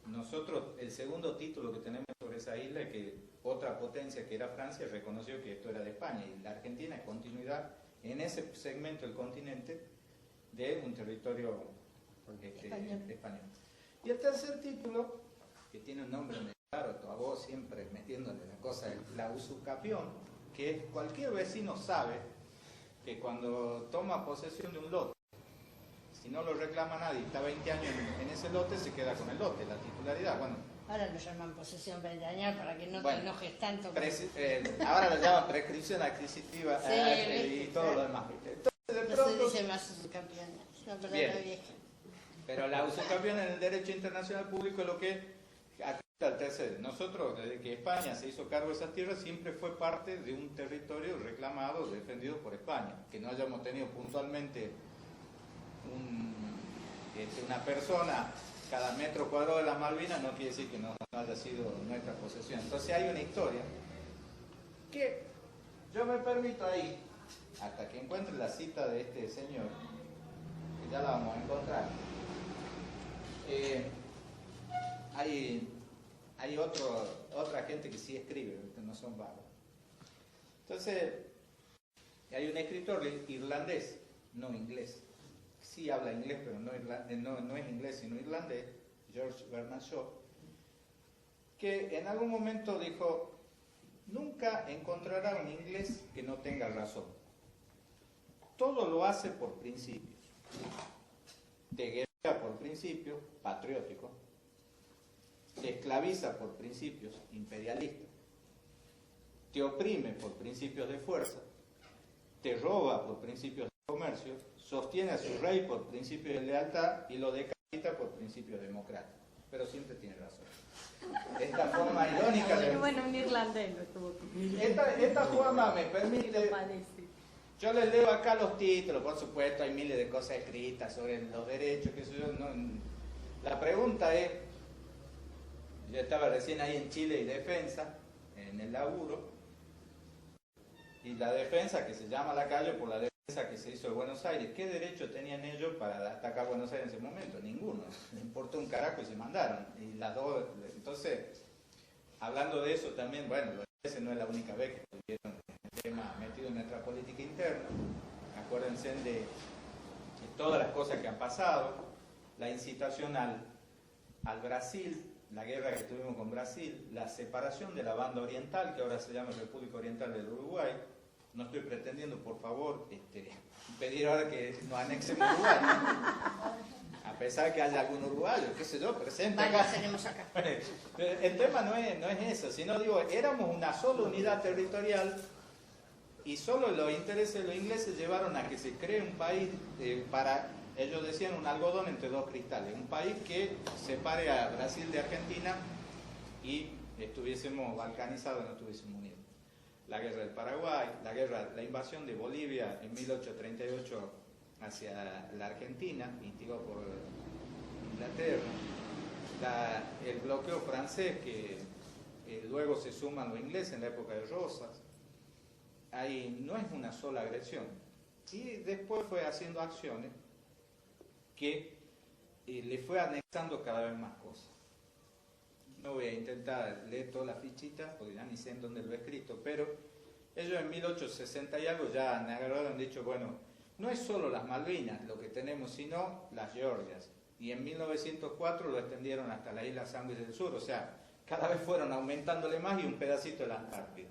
Speaker 1: nosotros, el segundo título que tenemos sobre esa isla es que otra potencia que era Francia reconoció que esto era de España, y la Argentina es continuidad en ese segmento del continente de un territorio español. Y el tercer título, que tiene un nombre muy claro, a vos siempre metiéndole la cosa, la usucapión, que es cualquier vecino sabe que cuando toma posesión de un lote, si no lo reclama nadie, está 20 años en ese lote, se queda con el lote, la titularidad. Bueno,
Speaker 6: Ahora lo llaman posesión ventañal para que no
Speaker 1: bueno,
Speaker 6: te enojes tanto.
Speaker 1: ahora lo llaman prescripción adquisitiva y todo lo demás. Entonces, de
Speaker 6: No
Speaker 1: pronto,
Speaker 6: se dice más usucapión, es una palabra
Speaker 1: Bien.
Speaker 6: vieja.
Speaker 1: pero la usucapión en el derecho internacional público es lo que acredita el tercer. Nosotros, desde que España se hizo cargo de esas tierras, siempre fue parte de un territorio reclamado, defendido por España. Que no hayamos tenido puntualmente una persona cada metro cuadrado de las Malvinas no quiere decir que no haya sido nuestra posesión. Entonces hay una historia que yo me permito ahí, hasta que encuentre la cita de este señor, que ya la vamos a encontrar. Hay otra gente que sí escribe, que no son vagos. Entonces, hay un escritor irlandés, no inglés, sí habla inglés, pero no es inglés, sino irlandés, George Bernard Shaw, que en algún momento dijo: nunca encontrará un inglés que no tenga razón. Todo lo hace por principios. Te guerrea por principios, patriótico. Te esclaviza por principios, imperialistas. Te oprime por principios de fuerza. Te roba por principios de comercio. Sostiene a su rey por principios de lealtad y lo decapita por principios democráticos. Pero siempre tiene razón. Esta forma irónica de...
Speaker 4: Bueno, un irlandés no estuvo.
Speaker 1: Esta forma me permite... Yo les leo acá los títulos, por supuesto, hay miles de cosas escritas sobre los derechos, qué sé yo. La pregunta es, yo estaba recién ahí en Chile y Defensa, en el laburo, y la defensa que se llama la calle por la defensa que se hizo de Buenos Aires, ¿qué derecho tenían ellos para atacar Buenos Aires en ese momento? Ninguno, les importó un carajo y se mandaron. Y las dos, entonces, hablando de eso también, bueno, esa no es la única vez que tuvieron el tema metido en nuestra política interna. Acuérdense de todas las cosas que han pasado, la incitación al Brasil, la guerra que tuvimos con Brasil, la separación de la banda oriental, que ahora se llama República Oriental del Uruguay. No estoy pretendiendo, por favor, pedir ahora que nos anexemos Uruguay, a pesar que haya algún uruguayo, qué sé yo, presente acá.
Speaker 6: Tenemos acá.
Speaker 1: El tema no es eso, sino digo, éramos una sola unidad territorial y solo los intereses de los ingleses llevaron a que se cree un país para, ellos decían, un algodón entre dos cristales, un país que separe a Brasil de Argentina y estuviésemos balcanizados y no estuviésemos unidos. La guerra del Paraguay, la invasión de Bolivia en 1838 hacia la Argentina, instigado por Inglaterra, el bloqueo francés que luego se suman los ingleses en la época de Rosas. Ahí no es una sola agresión. Y después fue haciendo acciones que le fue anexando cada vez más cosas. No voy a intentar leer toda la fichita, porque ya ni sé en dónde lo he escrito, pero ellos en 1860 y algo ya han agarrado y han dicho, bueno, no es solo las Malvinas lo que tenemos, sino las Georgias. Y en 1904 lo extendieron hasta la isla Sandwich del Sur, o sea, cada vez fueron aumentándole más y un pedacito de la Antártida.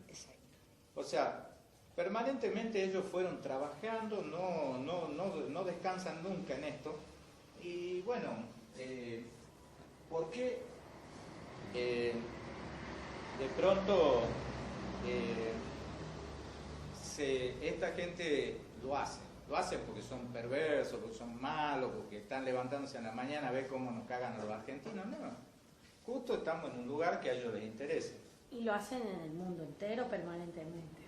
Speaker 1: O sea, permanentemente ellos fueron trabajando, no descansan nunca en esto. Y bueno, ¿por qué de pronto esta gente lo hace? Lo hacen porque son perversos, porque son malos, porque están levantándose en la mañana a ver cómo nos cagan a los argentinos. No, justo estamos en un lugar que a ellos les interesa.
Speaker 4: Y lo hacen en el mundo entero permanentemente.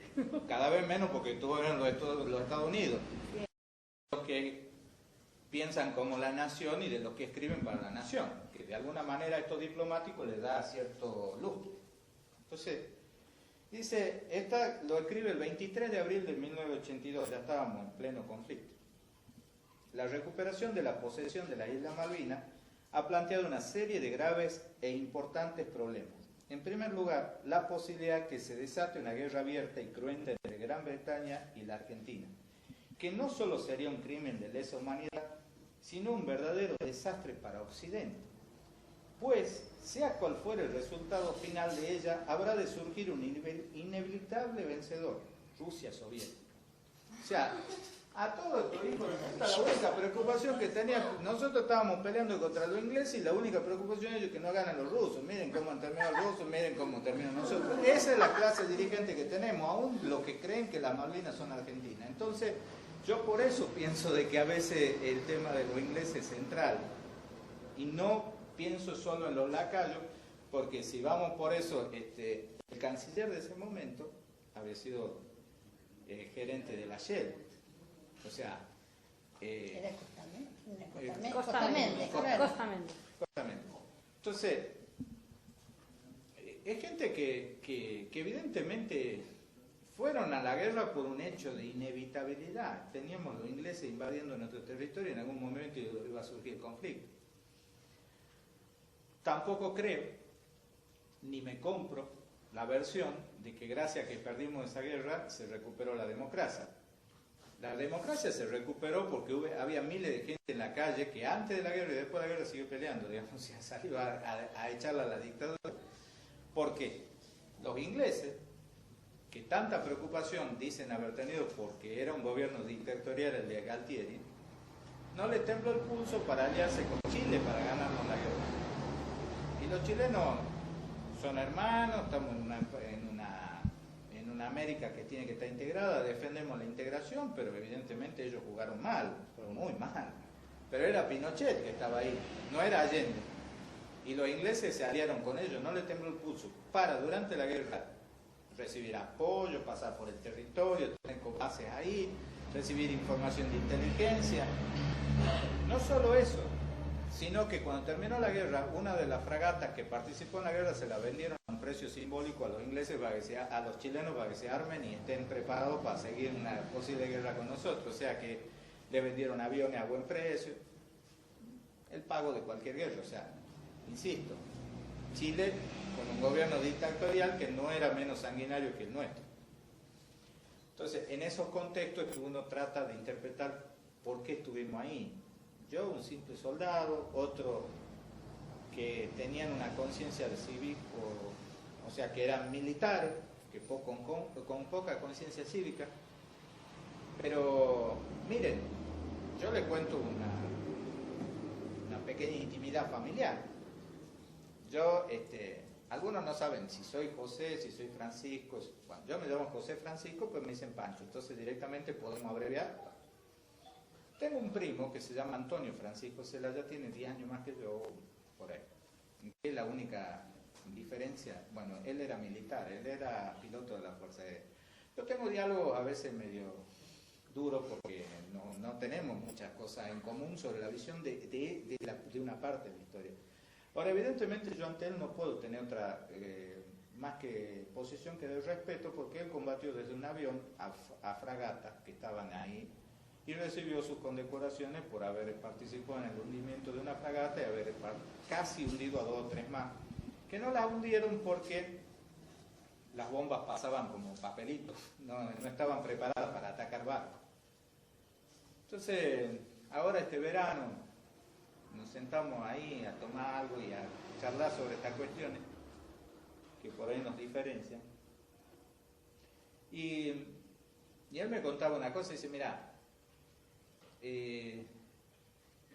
Speaker 1: Cada vez menos porque tú eres los Estados Unidos. Lo que piensan como la nación y de lo que escriben para la nación, que de alguna manera a estos diplomáticos les da cierto lustre. Entonces, dice, esta lo escribe el 23 de abril de 1982, ya estábamos en pleno conflicto. La recuperación de la posesión de la isla Malvinas ha planteado una serie de graves e importantes problemas. En primer lugar, la posibilidad que se desate una guerra abierta y cruenta entre Gran Bretaña y la Argentina, que no solo sería un crimen de lesa humanidad, sino un verdadero desastre para Occidente. Pues, sea cual fuere el resultado final de ella, habrá de surgir un inevitable vencedor, Rusia soviética. O sea, a todo esto, hijo de puta, la única preocupación que tenía, nosotros estábamos peleando contra los ingleses y la única preocupación es que no ganan los rusos. Miren cómo han terminado los rusos, miren cómo terminan nosotros. Esa es la clase dirigente que tenemos, aún los que creen que las Malvinas son argentinas. Entonces, yo por eso pienso de que a veces el tema de los ingleses es central. Y no pienso solo en los lacayos, porque si vamos por eso, el canciller de ese momento había sido gerente de la Shell. O sea,
Speaker 6: Era Costamente.
Speaker 1: Entonces, es gente que evidentemente fueron a la guerra por un hecho de inevitabilidad. Teníamos los ingleses invadiendo nuestro territorio y en algún momento iba a surgir conflicto. Tampoco creo, ni me compro la versión de que gracias a que perdimos esa guerra se recuperó la democracia. La democracia se recuperó porque había miles de gente en la calle que antes de la guerra y después de la guerra siguió peleando, digamos, y salió a echarla a la dictadura. ¿Por qué? Los ingleses, que tanta preocupación dicen haber tenido porque era un gobierno dictatorial el de Galtieri, no les tembló el pulso para aliarse con Chile para ganarnos la guerra. Y los chilenos son hermanos, estamos en una América que tiene que estar integrada, defendemos la integración, pero evidentemente ellos jugaron mal, muy mal. Pero era Pinochet que estaba ahí, no era Allende. Y los ingleses se aliaron con ellos, no les tembló el pulso para, durante la guerra, recibir apoyo, pasar por el territorio, tener bases ahí, recibir información de inteligencia. No solo eso, sino que cuando terminó la guerra, una de las fragatas que participó en la guerra se la vendieron a un precio simbólico a los ingleses, a los chilenos, para que se armen y estén preparados para seguir una posible guerra con nosotros. O sea que le vendieron aviones a buen precio, el pago de cualquier guerra. O sea, insisto, Chile con un gobierno dictatorial que no era menos sanguinario que el nuestro. Entonces, en esos contextos es que uno trata de interpretar por qué estuvimos ahí. Yo, un simple soldado, otro que tenían una conciencia de cívico, o sea, que eran militares, que con poca conciencia cívica. Pero, miren, yo les cuento una pequeña intimidad familiar. Yo, algunos no saben si soy José, si soy Francisco. Bueno, yo me llamo José Francisco, pues me dicen Pancho, entonces directamente podemos abreviar. Tengo un primo que se llama Antonio Francisco Zelaya, tiene 10 años más que yo, por ahí. Es la única diferencia. Bueno, él era militar, él era piloto de la Fuerza Aérea. Yo tengo diálogos a veces medio duros porque no tenemos muchas cosas en común sobre la visión de una parte de la historia. Ahora, evidentemente yo ante él no puedo tener otra más que posición que de respeto, porque él combatió desde un avión a fragatas que estaban ahí y recibió sus condecoraciones por haber participado en el hundimiento de una fragata y haber casi hundido a 2 o 3 más, que no la hundieron porque las bombas pasaban como papelitos, no estaban preparadas para atacar barcos. Entonces, ahora este verano nos sentamos ahí a tomar algo y a charlar sobre estas cuestiones que por ahí nos diferencian. Y él me contaba una cosa y dice, mira,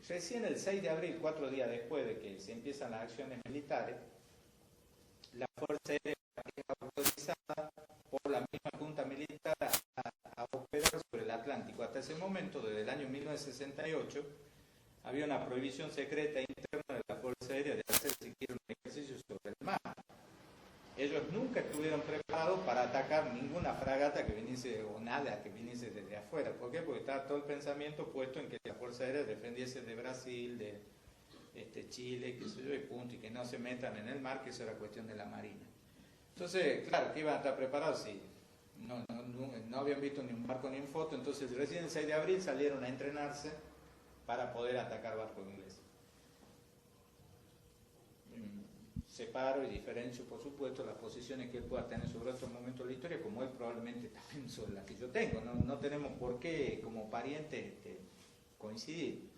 Speaker 1: recién el 6 de abril, 4 días después de que se empiezan las acciones militares, la Fuerza Aérea es autorizada por la misma Junta Militar a operar sobre el Atlántico. Hasta ese momento, desde el año 1968, había una prohibición secreta interna de la Fuerza Aérea de hacer siquiera un ejercicio sobre el mar. Ellos nunca estuvieron preparados para atacar ninguna fragata que viniese o nada que viniese desde afuera. ¿Por qué? Porque estaba todo el pensamiento puesto en que la Fuerza Fuerza Aérea defendiese de Brasil, de Chile, qué sé yo, y punto, y que no se metan en el mar, que eso era cuestión de la Marina. Entonces, claro, que iban a estar preparados si no habían visto ni un barco ni un foto, entonces recién el 6 de abril salieron a entrenarse para poder atacar barcos ingleses. Separo y diferencio, por supuesto, las posiciones que él pueda tener sobre otros momentos de la historia, como él probablemente también son las que yo tengo. No tenemos por qué, como parientes, coincidir.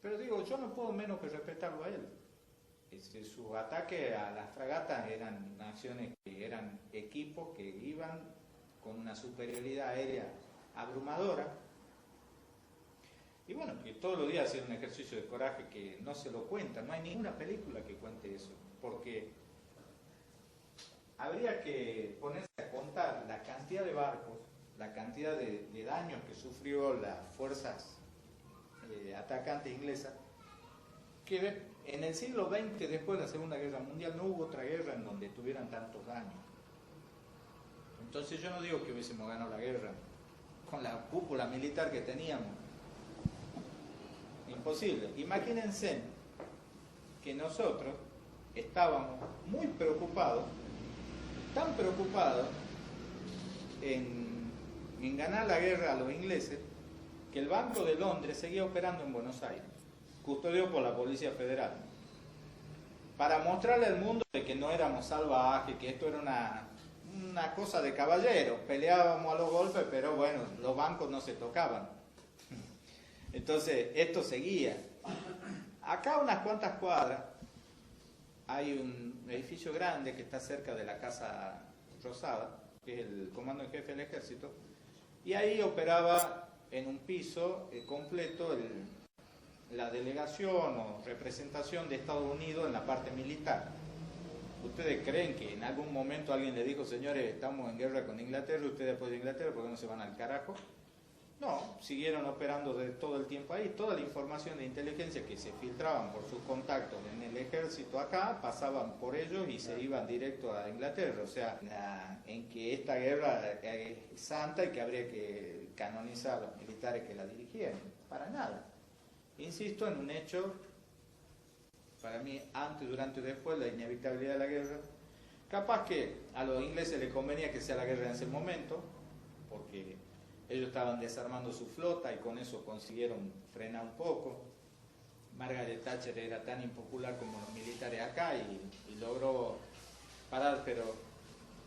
Speaker 1: Pero digo, yo no puedo menos que respetarlo a él. Su ataque a las fragatas eran acciones que eran equipos que iban con una superioridad aérea abrumadora. Y bueno, que todos los días hacían un ejercicio de coraje que no se lo cuenta. No hay ninguna película que cuente eso. Porque habría que ponerse a contar la cantidad de barcos, la cantidad de daños que sufrió las fuerzas atacantes inglesas, que en el siglo XX, después de la Segunda Guerra Mundial, no hubo otra guerra en donde tuvieran tantos daños. Entonces yo no digo que hubiésemos ganado la guerra con la cúpula militar que teníamos. Imposible. Imagínense que nosotros estábamos muy preocupados, tan preocupados en ganar la guerra a los ingleses, que el Banco de Londres seguía operando en Buenos Aires, custodiado por la Policía Federal, para mostrarle al mundo de que no éramos salvajes, que esto era una cosa de caballeros, peleábamos a los golpes, pero bueno, los bancos no se tocaban. Entonces, esto seguía. Acá a unas cuantas cuadras hay un edificio grande que está cerca de la Casa Rosada, que es el comando en jefe del ejército, y ahí operaba en un piso completo la delegación o representación de Estados Unidos en la parte militar. ¿Ustedes creen que en algún momento alguien le dijo, señores, estamos en guerra con Inglaterra, ustedes apoyan a Inglaterra, ¿por qué no se van al carajo? No, siguieron operando todo el tiempo ahí. Toda la información de inteligencia que se filtraban por sus contactos en el ejército acá, pasaban por ellos y se iban directo a Inglaterra. O sea, en que esta guerra es santa y que habría que canonizar a los militares que la dirigieron. Para nada. Insisto en un hecho, para mí, antes, durante y después, la inevitabilidad de la guerra. Capaz que a los ingleses les convenía que sea la guerra en ese momento, porque ellos estaban desarmando su flota y con eso consiguieron frenar un poco. Margaret Thatcher era tan impopular como los militares acá y logró parar, pero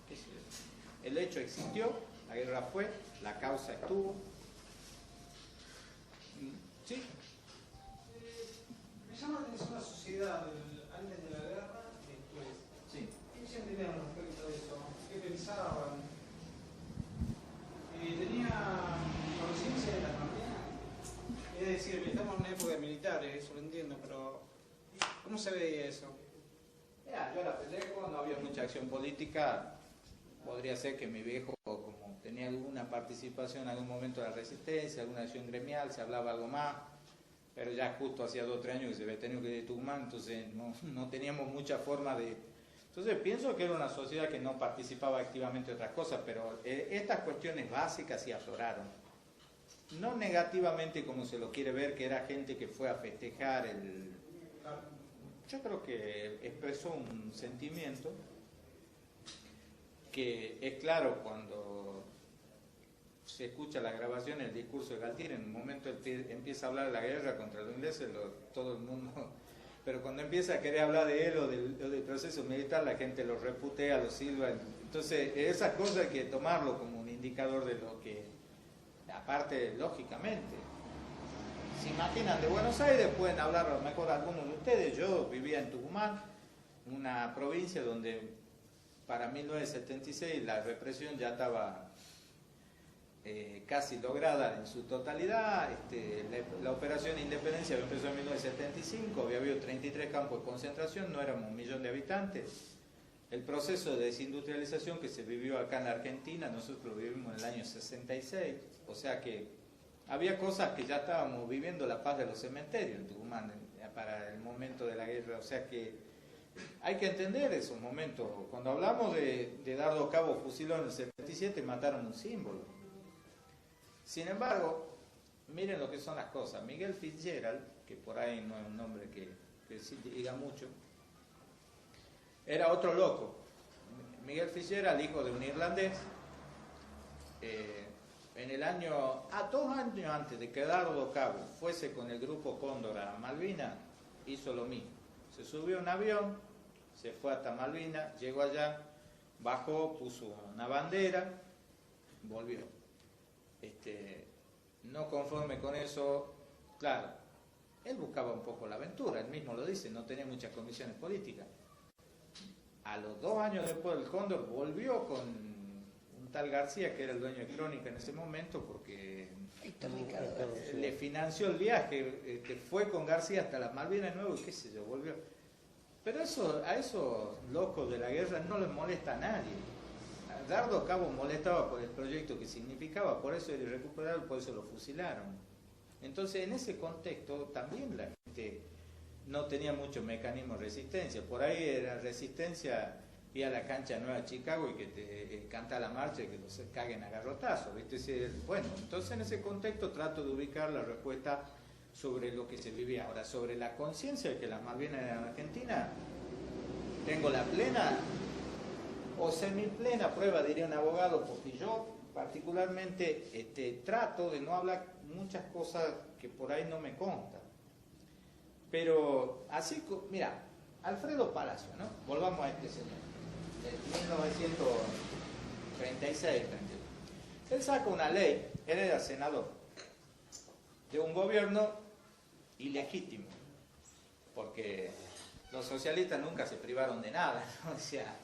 Speaker 1: qué sé yo. El hecho existió, la guerra fue, la causa estuvo. ¿Sí?
Speaker 7: Me llama la atención la sociedad antes de la guerra y después.
Speaker 1: Sí.
Speaker 7: ¿Qué sentían respecto a eso? ¿Qué pensaban? ¿Tenía conciencia de la pandemia? Es decir, estamos en una época de militares, eso lo entiendo, pero ¿cómo se veía eso?
Speaker 1: Mira, yo era pendejo, no había mucha acción política. Podría ser que mi viejo, como tenía alguna participación en algún momento de la resistencia, alguna acción gremial, se hablaba algo más, pero ya justo hacía 2 o 3 años que se había tenido que ir de Tucumán, entonces no teníamos mucha forma de... Entonces pienso que era una sociedad que no participaba activamente en otras cosas, pero estas cuestiones básicas sí afloraron. No negativamente como se lo quiere ver, que era gente que fue a festejar Yo creo que expresó un sentimiento que es claro cuando se escucha la grabación, el discurso de Galtieri, en un momento empieza a hablar de la guerra contra los ingleses, todo el mundo... Pero cuando empieza a querer hablar de él o del proceso militar, la gente lo reputea, lo silba. Entonces, esas cosas hay que tomarlo como un indicador de lo que, aparte, lógicamente, se imaginan de Buenos Aires, pueden hablar a lo mejor algunos de ustedes. Yo vivía en Tucumán, una provincia donde para 1976 la represión ya estaba casi lograda en su totalidad. La operación Independencia empezó en 1975, había habido 33 campos de concentración, no éramos 1 millón de habitantes. El proceso de desindustrialización que se vivió acá en la Argentina, nosotros lo vivimos en el año 66, o sea que había cosas que ya estábamos viviendo la paz de los cementerios en Tucumán para el momento de la guerra, o sea que hay que entender esos momentos. Cuando hablamos de Dardo Cabo fusiló en el 77, mataron un símbolo. Sin embargo, miren lo que son las cosas. Miguel Fitzgerald, que por ahí no es un nombre que sí diga mucho, era otro loco. Miguel Fitzgerald, hijo de un irlandés, en el año, 2 años antes de que Dardo Cabo fuese con el grupo Cóndor a Malvinas, hizo lo mismo. Se subió a un avión, se fue hasta Malvinas, llegó allá, bajó, puso una bandera, volvió. No conforme con eso, claro, él buscaba un poco la aventura, él mismo lo dice, no tenía muchas convicciones políticas. A los 2 años después del Cóndor volvió con un tal García, que era el dueño de Crónica en ese momento, porque le financió el viaje, fue con García hasta las Malvinas de nuevo y qué sé yo, volvió. Pero a esos locos de la guerra no les molesta a nadie. A Dardo Cabo molestaba por el proyecto que significaba, por eso era irrecuperable, por eso lo fusilaron. Entonces, en ese contexto, también la gente no tenía mucho mecanismo de resistencia. Por ahí era resistencia ir a la cancha nueva de Chicago y que te canta la marcha y que los caguen a garrotazos, ¿viste? Bueno, entonces en ese contexto trato de ubicar la respuesta sobre lo que se vivía. Ahora, sobre la conciencia de que las Malvinas eran Argentina, tengo la plena o semiplena prueba, diría un abogado, porque yo particularmente trato de no hablar muchas cosas que por ahí no me constan. Pero así, mira, Alfredo Palacio, ¿no? Volvamos a este señor, de 1936. Él saca una ley, él era senador, de un gobierno ilegítimo, porque los socialistas nunca se privaron de nada, ¿no? O sea,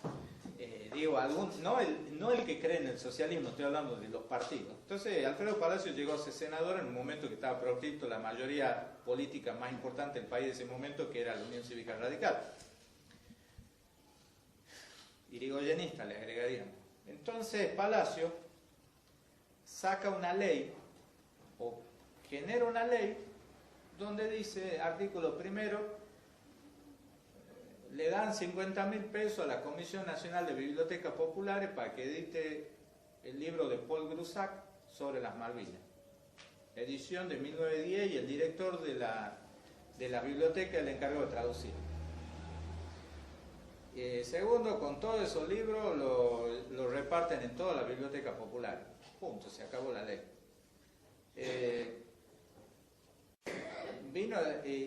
Speaker 1: no el que cree en el socialismo, estoy hablando de los partidos. Entonces, Alfredo Palacio llegó a ser senador en un momento que estaba proscripto la mayoría política más importante del país de ese momento, que era la Unión Cívica Radical. Irigoyenista le agregarían. Entonces, Palacio saca una ley, o genera una ley, donde dice, artículo primero, le dan 50.000 pesos a la Comisión Nacional de Bibliotecas Populares para que edite el libro de Paul Grusac sobre las Malvinas. Edición de 1910 y el director de la biblioteca le encargó de traducir. Segundo, con todos esos libros lo reparten en todas las bibliotecas populares. Punto, se acabó la ley.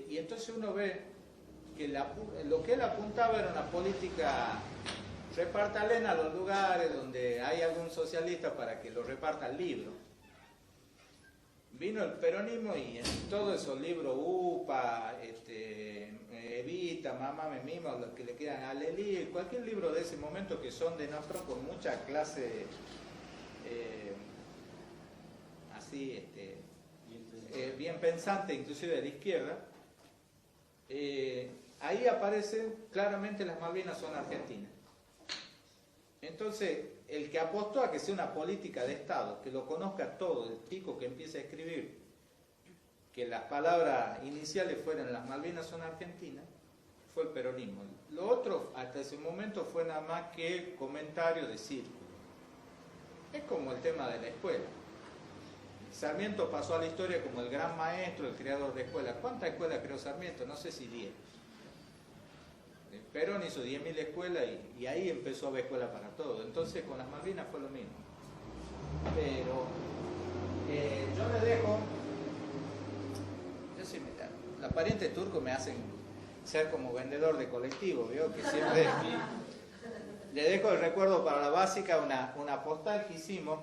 Speaker 1: Y entonces uno ve que lo que él apuntaba era una política, repártalen a los lugares donde hay algún socialista para que lo reparta el libro. Vino el peronismo y en todos esos libros, UPA, Evita, Mamá me mima, los que le quedan a Lelí, cualquier libro de ese momento que son de nosotros con mucha clase así, bien pensante, inclusive de la izquierda, ahí aparecen claramente las Malvinas son argentinas. Entonces, el que apostó a que sea una política de Estado, que lo conozca todo, el chico que empieza a escribir, que las palabras iniciales fueran las Malvinas son argentinas, fue el peronismo. Lo otro, hasta ese momento, fue nada más que comentario de círculo. Es como el tema de la escuela. Sarmiento pasó a la historia como el gran maestro, el creador de escuelas. ¿Cuántas escuelas creó Sarmiento? No sé si 10. Perón hizo 10.000 escuelas y ahí empezó a haber escuelas para todo. Entonces con las Malvinas fue lo mismo. Pero yo le dejo, los parientes turcos me hacen ser como vendedor de colectivo, ¿vio? Que siempre le dejo el recuerdo para la básica, una postal que hicimos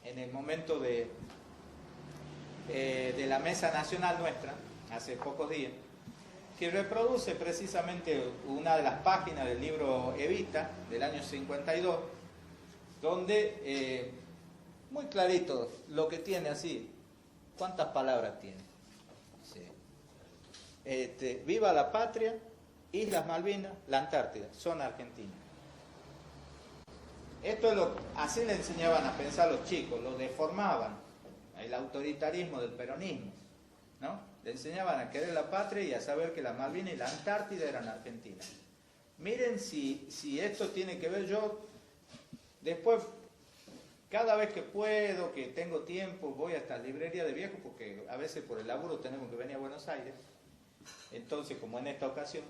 Speaker 1: en el momento de la mesa nacional nuestra, hace pocos días, que reproduce precisamente una de las páginas del libro Evita, del año 52, donde, muy clarito, lo que tiene así, ¿cuántas palabras tiene? Sí. Viva la patria, Islas Malvinas, la Antártida, son argentinas. Esto es así le enseñaban a pensar los chicos, lo deformaban, el autoritarismo del peronismo, ¿no? Le enseñaban a querer la patria y a saber que la Malvinas y la Antártida eran argentinas. Miren si esto tiene que ver, yo después cada vez que puedo, que tengo tiempo, voy a esta librería de viejos, porque a veces por el laburo tenemos que venir a Buenos Aires, entonces como en esta ocasión,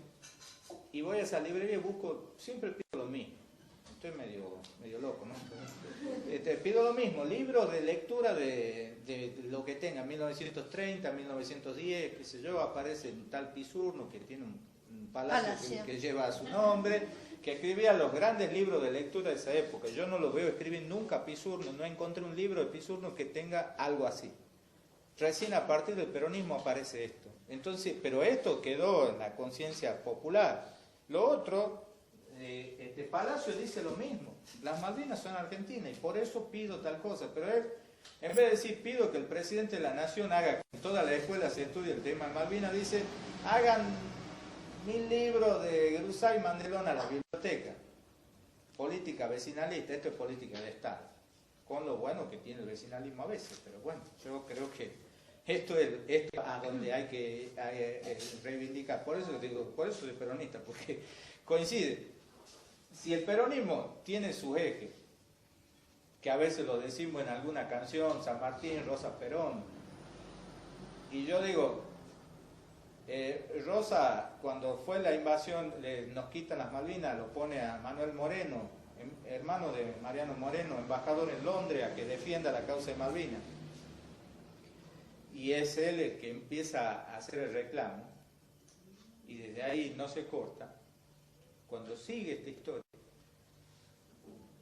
Speaker 1: y voy a esa librería y busco, siempre pido lo mismo, estoy medio loco, ¿no? Pido lo mismo, libros de lectura de lo que tenga, 1930, 1910, qué sé yo, aparece un tal Pisurno que tiene un palacio que lleva su nombre, que escribía los grandes libros de lectura de esa época. Yo no lo veo escribir nunca Pisurno, no encontré un libro de Pisurno que tenga algo así. Recién a partir del peronismo aparece esto. Entonces, pero esto quedó en la conciencia popular. Lo otro, este Palacio dice lo mismo. Las Malvinas son argentinas y por eso pido tal cosa. Pero él, en vez de decir pido que el presidente de la nación haga que en toda la escuela se estudie el tema de Malvinas, dice hagan 1000 libros de Grusay y Mandelón a la biblioteca. Política vecinalista, esto es política de Estado. Con lo bueno que tiene el vecinalismo a veces, pero bueno, yo creo que esto es a donde hay que reivindicar. Por eso digo, por eso soy peronista, porque coincide. Si el peronismo tiene sus ejes, que a veces lo decimos en alguna canción, San Martín, Rosa Perón, y yo digo, Rosa, cuando fue la invasión, nos quitan las Malvinas, lo pone a Manuel Moreno, hermano de Mariano Moreno, embajador en Londres, a que defienda la causa de Malvinas. Y es él el que empieza a hacer el reclamo, y desde ahí no se corta. Cuando sigue esta historia,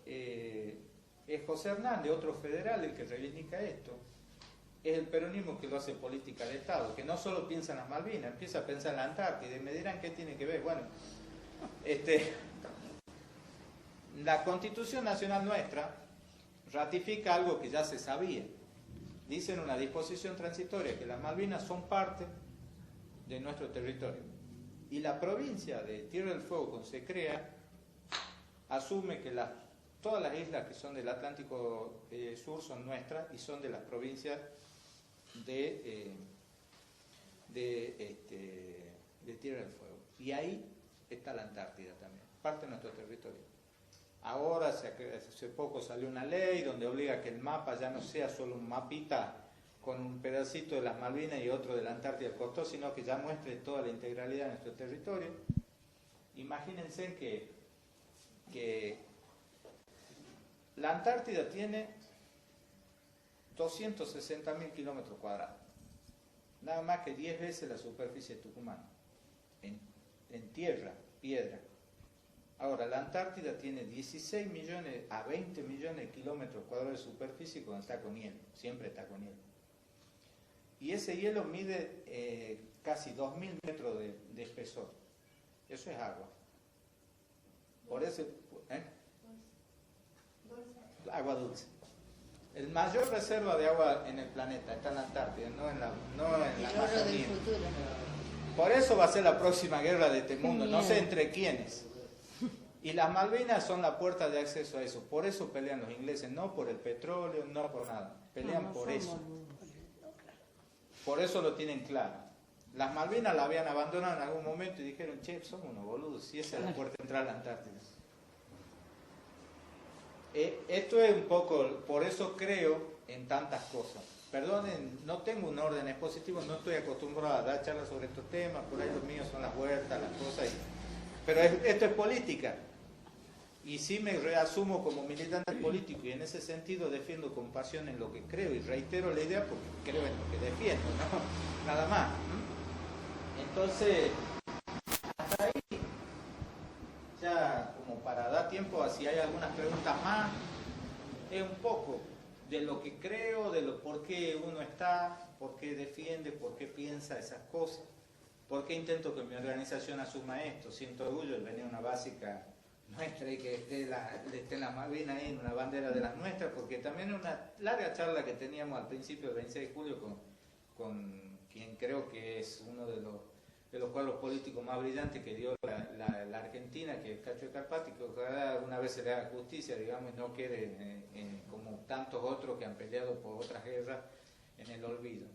Speaker 1: es José Hernández, otro federal, el que reivindica esto. Es el peronismo que lo hace política de Estado, que no solo piensa en las Malvinas, empieza a pensar en la Antártida, y me dirán qué tiene que ver. Bueno, la Constitución Nacional nuestra ratifica algo que ya se sabía. Dice en una disposición transitoria que las Malvinas son parte de nuestro territorio. Y la provincia de Tierra del Fuego, cuando se crea, asume que todas las islas que son del Atlántico Sur son nuestras y son de las provincias de Tierra del Fuego. Y ahí está la Antártida también, parte de nuestro territorio. Ahora, hace poco salió una ley donde obliga a que el mapa ya no sea solo un mapita con un pedacito de las Malvinas y otro de la Antártida al costado, sino que ya muestre toda la integralidad de nuestro territorio. Imagínense que la Antártida tiene 260.000 kilómetros cuadrados, nada más que 10 veces la superficie de Tucumán, en tierra, piedra. Ahora, la Antártida tiene 16 millones a 20 millones de kilómetros cuadrados de superficie cuando está con hielo, siempre está con hielo. Y ese hielo mide casi 2.000 metros de espesor. Eso es agua. Por eso, agua dulce. El mayor reserva de agua en el planeta está en la Antártida, no en la Amazonía. Por eso va a ser la próxima guerra de este mundo, no sé entre quiénes. Y las Malvinas son la puerta de acceso a eso. Por eso pelean los ingleses, no por el petróleo, no por nada. Pelean por eso. Por eso lo tienen claro. Las Malvinas la habían abandonado en algún momento y dijeron, che, somos unos boludos, si esa es la puerta de entrada a la Antártida. Esto es un poco, por eso creo en tantas cosas. Perdonen, no tengo un orden expositivo, no estoy acostumbrado a dar charlas sobre estos temas, por ahí los míos son las huertas, las cosas, pero esto es política. Y sí me reasumo como militante político y en ese sentido defiendo con pasión en lo que creo y reitero la idea porque creo en lo que defiendo, ¿no? Nada más. Entonces, hasta ahí, ya como para dar tiempo a si hay algunas preguntas más, es un poco de lo que creo, de lo por qué uno está, por qué defiende, por qué piensa esas cosas, por qué intento que mi organización asuma esto. Siento orgullo de venir a una básica nuestra y que esté la Malvinas ahí en una bandera de las nuestras, porque también es una larga charla que teníamos al principio del 26 de julio con quien creo que es uno de los cuadros políticos más brillantes que dio la Argentina, que es Cacho de Carpati, que ojalá alguna vez se le haga justicia, digamos, y no quede como tantos otros que han peleado por otras guerras en el olvido.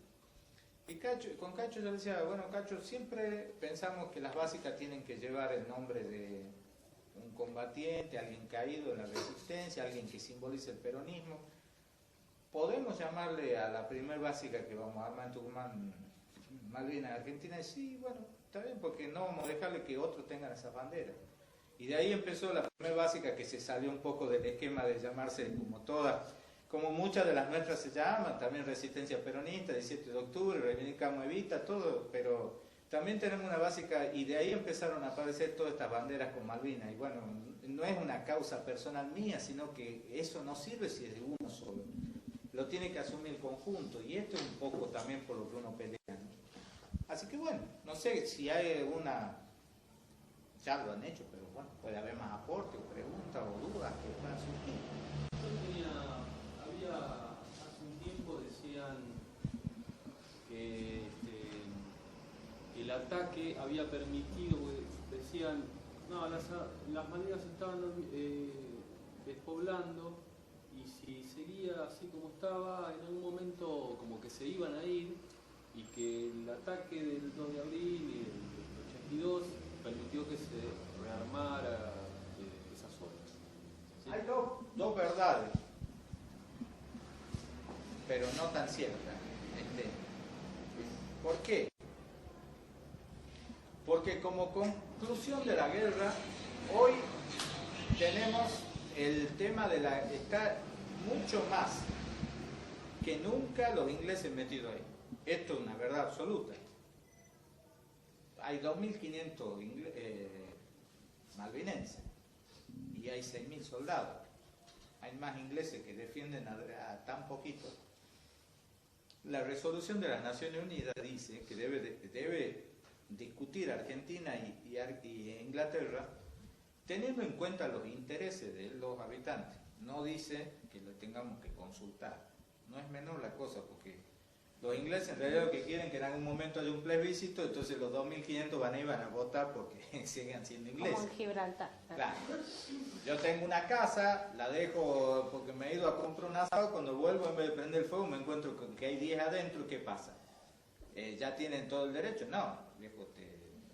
Speaker 1: Y con Cacho yo decía, bueno, Cacho, siempre pensamos que las básicas tienen que llevar el nombre de un combate combatiente, alguien caído en la resistencia, alguien que simbolice el peronismo. Podemos llamarle a la primer básica que vamos a armar en Tucumán, Malvinas Argentina, y sí, bueno, está bien, porque no vamos a dejarle que otros tengan esas banderas. Y de ahí empezó la primera básica, que se salió un poco del esquema de llamarse como todas, como muchas de las nuestras se llaman, también Resistencia Peronista, 17 de octubre, Reivindicamos Evita, todo, pero también tenemos una básica, y de ahí empezaron a aparecer todas estas banderas con Malvinas. Y bueno, no es una causa personal mía, sino que eso no sirve si es de uno solo. Lo tiene que asumir el conjunto, y esto es un poco también por lo que uno pelea, ¿no? Así que bueno, no sé si hay una... Ya lo han hecho, pero bueno, puede haber más aportes, o preguntas, o dudas que puedan surgir.
Speaker 8: Hace un tiempo decían que el ataque había permitido, decían, no, las Malvinas estaban despoblando, y si seguía así como estaba, en algún momento como que se iban a ir, y que el ataque del 2 de abril y del 82 permitió que se rearmara esa zona. ¿Sí?
Speaker 1: Hay dos verdades, pero no tan ciertas. ¿Por qué? Porque como conclusión de la guerra, hoy tenemos el tema de la... está mucho más que nunca los ingleses metidos ahí. Esto es una verdad absoluta. Hay 2.500 malvinenses y hay 6.000 soldados. Hay más ingleses que defienden a tan poquito. La resolución de las Naciones Unidas dice que debe discutir Argentina y Inglaterra teniendo en cuenta los intereses de los habitantes. No dice que lo tengamos que consultar. No es menor la cosa, porque los ingleses en realidad lo que quieren es que en algún momento haya un plebiscito, entonces los 2.500 van a votar porque sigan siendo ingleses.
Speaker 4: Como en Gibraltar.
Speaker 1: Claro. Yo tengo una casa, la dejo porque me he ido a comprar un asado, cuando vuelvo en vez de prender el fuego me encuentro con que hay 10 adentro, ¿qué pasa? ¿Ya tienen todo el derecho? No, viejo,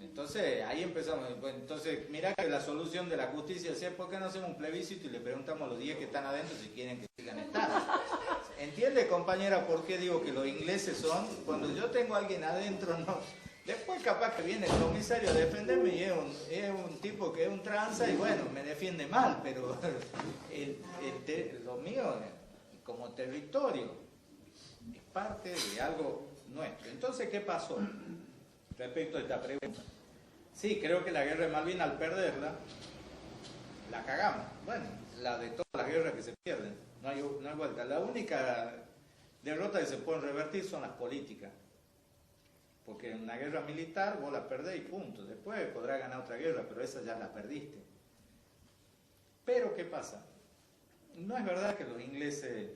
Speaker 1: entonces ahí empezamos. Pues, entonces mira que la solución de la justicia es: ¿por qué no hacemos un plebiscito y le preguntamos a los 10 que están adentro si quieren que sigan estando? ¿Entiende, compañera, por qué digo que los ingleses son? Cuando yo tengo a alguien adentro, no. Después capaz que viene el comisario a defenderme y es un tipo que es un tranza y bueno, me defiende mal, pero lo mío como territorio es parte de algo nuestro. Entonces, ¿qué pasó respecto a esta pregunta? Sí, creo que la guerra de Malvinas, al perderla, la cagamos. Bueno, la de todas las guerras que se pierden, no hay vuelta. La única derrota que se pueden revertir son las políticas. Porque en una guerra militar vos la perdés y punto. Después podrás ganar otra guerra, pero esa ya la perdiste. Pero, ¿qué pasa? No es verdad que los ingleses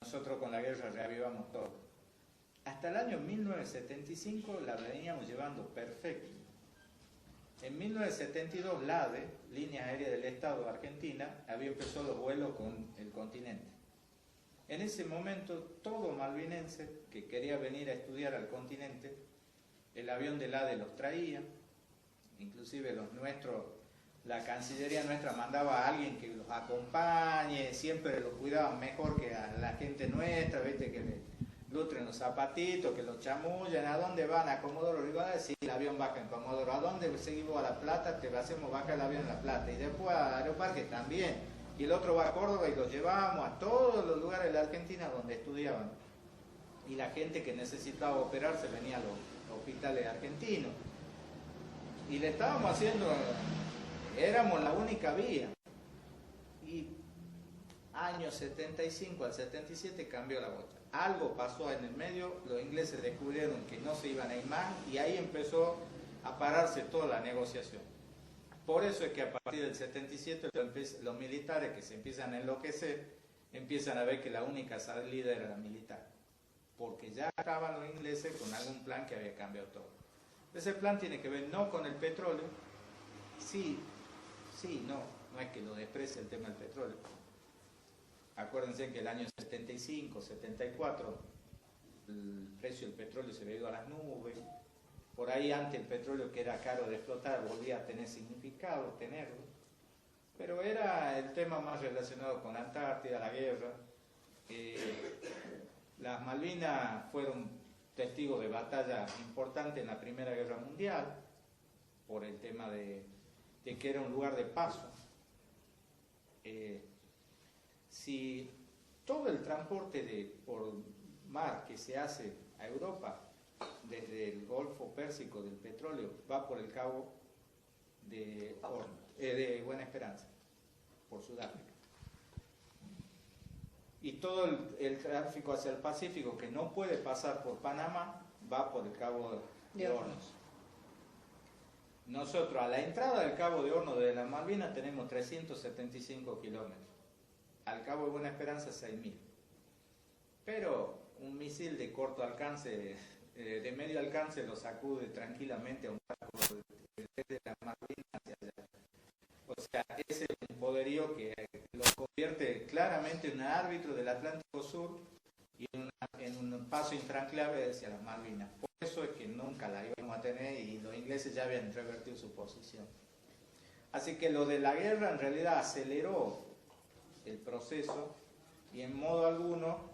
Speaker 1: nosotros con la guerra reavivamos todo. Hasta el año 1975 la veníamos llevando perfecto. En 1972 la ADE, Línea Aérea del Estado de Argentina, había empezado los vuelos con el continente. En ese momento, todo malvinense que quería venir a estudiar al continente, el avión del ADE los traía, inclusive los nuestros, la Cancillería nuestra mandaba a alguien que los acompañe, siempre los cuidaban mejor que a la gente nuestra, ¿viste? Que le lustren los zapatitos, que los chamullen. ¿A dónde van? A Comodoro Rivadavia. Sí, el avión baja en Comodoro. ¿A dónde seguimos? A La Plata, te hacemos bajar el avión en La Plata. Y después a Aeroparque también. Y el otro va a Córdoba y los llevábamos a todos los lugares de la Argentina donde estudiaban. Y la gente que necesitaba operarse venía a los hospitales argentinos. Y le estábamos haciendo, éramos la única vía. Y año 75 al 77 cambió la bocha. Algo pasó en el medio, los ingleses descubrieron que no se iban a ir más y ahí empezó a pararse toda la negociación. Por eso es que a partir del 77 los militares que se empiezan a enloquecer, empiezan a ver que la única salida era la militar. Porque ya estaban los ingleses con algún plan que había cambiado todo. Ese plan tiene que ver no con el petróleo, no es que lo desprecie el tema del petróleo. Acuérdense que el año 75, 74, el precio del petróleo se había ido a las nubes, por ahí antes el petróleo, que era caro de explotar, volvía a tener significado tenerlo, pero era el tema más relacionado con la Antártida, la guerra. Las Malvinas fueron testigos de batalla importante en la Primera Guerra Mundial, por el tema de que era un lugar de paso. Si todo el transporte por mar que se hace a Europa, desde el Golfo Pérsico del petróleo, va por el Cabo de Buena Esperanza, por Sudáfrica. Y todo el tráfico hacia el Pacífico, que no puede pasar por Panamá, va por el Cabo de Hornos. Nosotros, a la entrada del Cabo de Hornos de las Malvinas, tenemos 375 kilómetros. Al Cabo de Buena Esperanza, 6.000. Pero un misil de corto alcance, de medio alcance, lo sacude tranquilamente a un barco desde las Malvinas hacia allá. O sea, ese es un poderío que lo convierte claramente en un árbitro del Atlántico Sur y en un paso intranclave hacia las Malvinas. Por eso es que nunca la íbamos a tener y los ingleses ya habían revertido su posición. Así que lo de la guerra en realidad aceleró el proceso y en modo alguno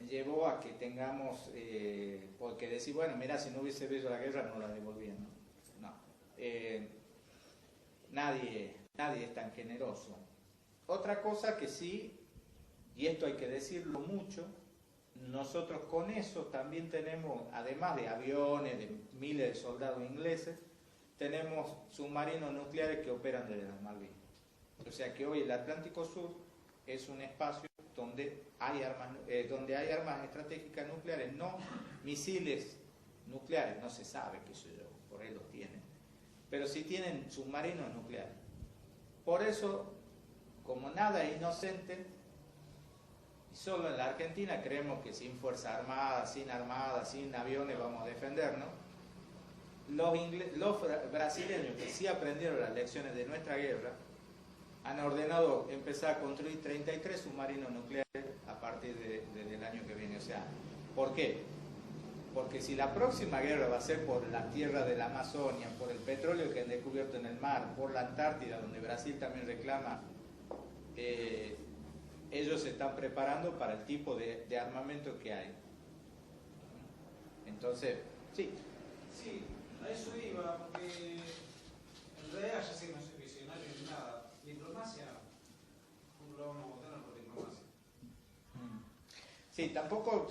Speaker 1: llevó a que tengamos, porque decir, bueno, mira, si no hubiese habido la guerra no la devolvían, ¿no? Nadie es tan generoso. Otra cosa que sí, y esto hay que decirlo mucho, nosotros con eso también tenemos, además de aviones, de miles de soldados ingleses, tenemos submarinos nucleares que operan desde las Malvinas. O sea que hoy el Atlántico Sur es un espacio donde hay armas estratégicas nucleares, no misiles nucleares, no se sabe, qué sé yo, por ahí los tienen, pero sí tienen submarinos nucleares. Por eso, como nada es inocente, solo en la Argentina creemos que sin fuerza armada, sin aviones vamos a defendernos. Los brasileños, que sí aprendieron las lecciones de nuestra guerra, han ordenado empezar a construir 33 submarinos nucleares a partir del año que viene. O sea, ¿por qué? Porque si la próxima guerra va a ser por la tierra de la Amazonia, por el petróleo que han descubierto en el mar, por la Antártida, donde Brasil también reclama, ellos se están preparando para el tipo de armamento que hay. Entonces, sí.
Speaker 7: Sí, a eso iba, porque en realidad ya sé que no soy visionario ni nada. Diplomacia, ¿cómo lo vamos a votar por diplomacia?
Speaker 1: Sí, tampoco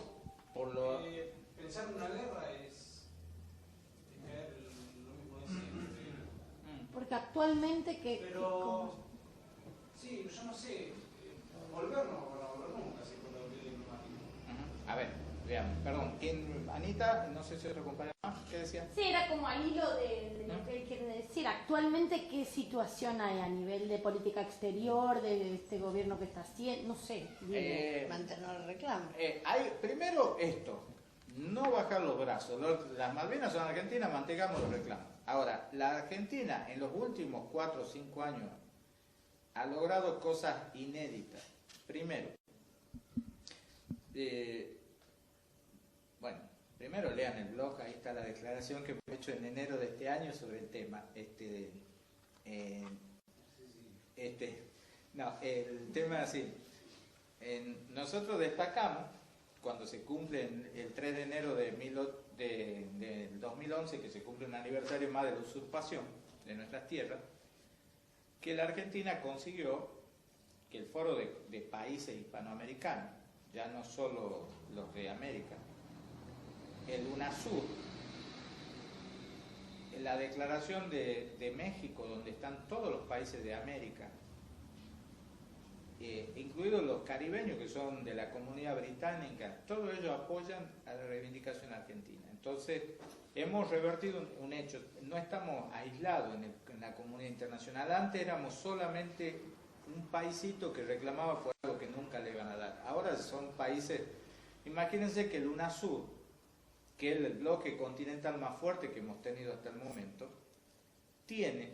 Speaker 1: por lo...
Speaker 7: Pensar en una guerra es caer lo mismo de siempre.
Speaker 4: Porque actualmente
Speaker 7: Pero, sí, yo no sé, volver no van a volver nunca, si por lo que diplomático.
Speaker 1: A ver, veamos, perdón, Anita, no sé si otro compañero más, ¿qué decía?
Speaker 4: Sí, era como al hilo de lo que él quiere decir. Actualmente, ¿qué situación hay a nivel de política exterior, de este gobierno que está haciendo? No sé.
Speaker 6: Mantener el reclamo.
Speaker 1: Primero esto, no bajar los brazos. Las Malvinas son argentinas, mantengamos los reclamos. Ahora, la Argentina en los últimos 4 o 5 años ha logrado cosas inéditas. Primero, primero lean el blog, ahí está la declaración que hemos hecho en enero de este año sobre el tema. El tema es así. Nosotros destacamos, cuando se cumple el 3 de enero del 2011, que se cumple un aniversario más de la usurpación de nuestras tierras, que la Argentina consiguió que el foro de países hispanoamericanos, ya no solo los de América, el UNASUR, la declaración de México, donde están todos los países de América, incluidos los caribeños que son de la comunidad británica, todos ellos apoyan a la reivindicación argentina. Entonces, hemos revertido un hecho, no estamos aislados en la comunidad internacional. Antes éramos solamente un paisito que reclamaba por algo que nunca le iban a dar. Ahora son países, imagínense que el UNASUR, que es el bloque continental más fuerte que hemos tenido hasta el momento, tiene,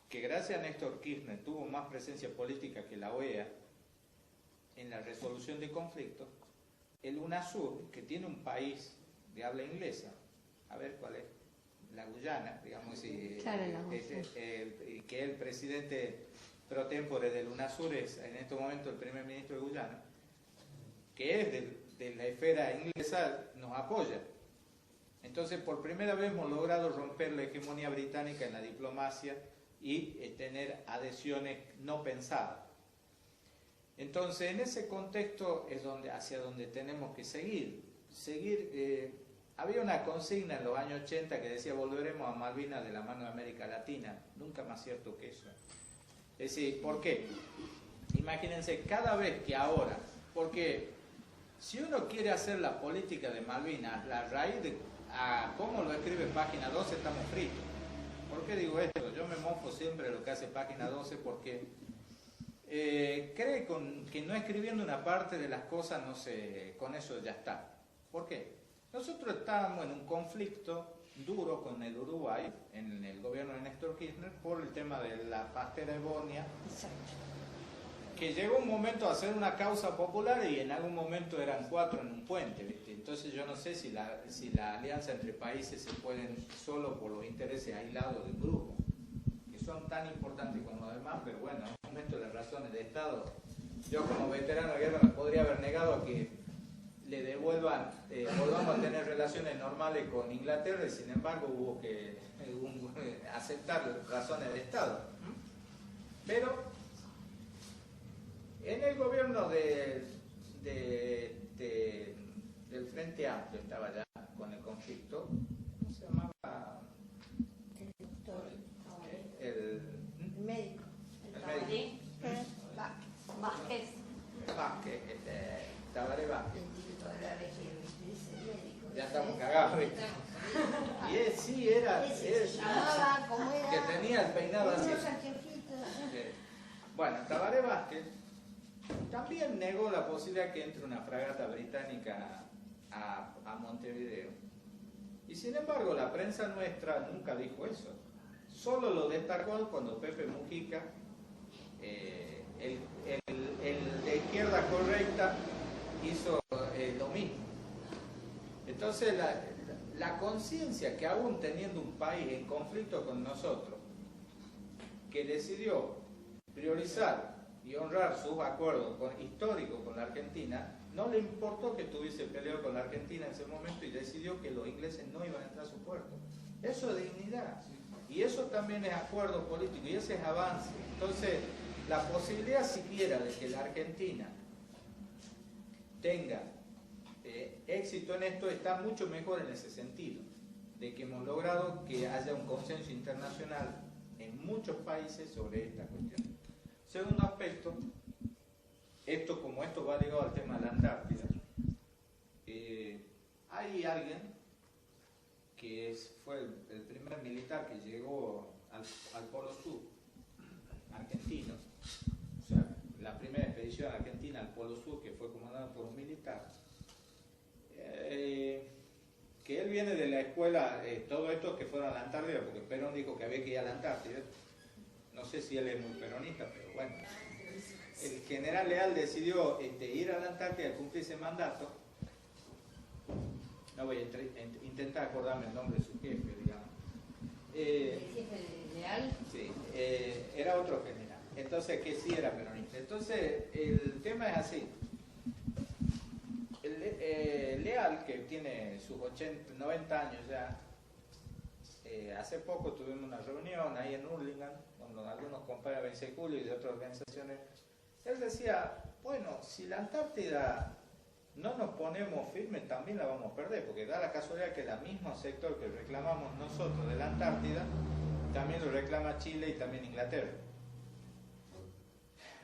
Speaker 1: que gracias a Néstor Kirchner tuvo más presencia política que la OEA en la resolución de conflictos, el UNASUR, que tiene un país de habla inglesa, a ver cuál es, la Guyana, digamos,
Speaker 6: Claro, la
Speaker 1: que el presidente pro tempore del UNASUR es en este momento el primer ministro de Guyana, que es de la esfera inglesa, nos apoya. Entonces, por primera vez hemos logrado romper la hegemonía británica en la diplomacia y tener adhesiones no pensadas. Entonces, en ese contexto es hacia donde tenemos que seguir. Había una consigna en los años 80 que decía volveremos a Malvinas de la mano de América Latina. Nunca más cierto que eso. Es decir, ¿por qué? Imagínense, cada vez que ahora, porque si uno quiere hacer la política de Malvinas, la raíz de cómo lo escribe Página 12, estamos fritos. ¿Por qué digo esto? Yo me mofo siempre de lo que hace Página 12 porque cree que no escribiendo una parte de las cosas, no sé, con eso ya está. ¿Por qué? Nosotros estábamos en un conflicto duro con el Uruguay, en el gobierno de Néstor Kirchner, por el tema de la pastera Evonia, que llegó un momento a ser una causa popular y en algún momento eran 4 en un puente, ¿viste? Entonces yo no sé si la alianza entre países se pueden solo por los intereses aislados del grupo, que son tan importantes como los demás, pero bueno, en un momento las razones de Estado, yo como veterano de guerra me podría haber negado a que le devuelvan, volvamos a tener relaciones normales con Inglaterra y sin embargo hubo que aceptar razones de Estado. Pero en el gobierno del Frente Amplio estaba ya con el conflicto, ¿cómo se llamaba?
Speaker 6: El doctor,
Speaker 4: El médico.
Speaker 1: El médico.
Speaker 4: Vázquez.
Speaker 1: Vázquez, Tabaré Vázquez.
Speaker 6: el director de la región, es el médico.
Speaker 1: Ya estamos cagados, ¿viste? Y él sí era,
Speaker 6: Ese se llamaba, ¿cómo era?
Speaker 1: que tenía el peinado así.
Speaker 6: Unos anteojitos.
Speaker 1: Bueno, Tabaré Vázquez también negó la posibilidad que entre una fragata británica a Montevideo. Y sin embargo, la prensa nuestra nunca dijo eso. Solo lo destacó cuando Pepe Mujica, el de izquierda correcta, hizo lo mismo. Entonces, la conciencia que aún teniendo un país en conflicto con nosotros, que decidió priorizar y honrar sus acuerdos históricos con la Argentina, no le importó que estuviese peleado con la Argentina en ese momento y decidió que los ingleses no iban a entrar a su puerto. Eso es dignidad. Y eso también es acuerdo político y ese es avance. Entonces, la posibilidad siquiera de que la Argentina tenga éxito en esto está mucho mejor en ese sentido, de que hemos logrado que haya un consenso internacional en muchos países sobre esta cuestión. Segundo aspecto, como esto va ligado al tema de la Antártida, hay alguien que fue el primer militar que llegó al Polo Sur, argentino, o sea, la primera expedición argentina al Polo Sur que fue comandada por un militar, que él viene de la escuela, todo esto que fueron a la Antártida, porque Perón dijo que había que ir a la Antártida. No sé si él es muy peronista, pero bueno. El general Leal decidió ir a la Antártida y cumplir ese mandato. No voy a intentar acordarme el nombre de su jefe, digamos.
Speaker 6: ¿El jefe Leal?
Speaker 1: Sí, era otro general. Entonces, que sí era peronista. Entonces, el tema es así. Leal, que tiene sus 90 años ya, hace poco tuvimos una reunión ahí en Hurlingham con algunos compañeros de 26 de julio y de otras organizaciones. Él decía, bueno, si la Antártida no nos ponemos firmes también la vamos a perder, porque da la casualidad que el mismo sector que reclamamos nosotros de la Antártida también lo reclama Chile y también Inglaterra.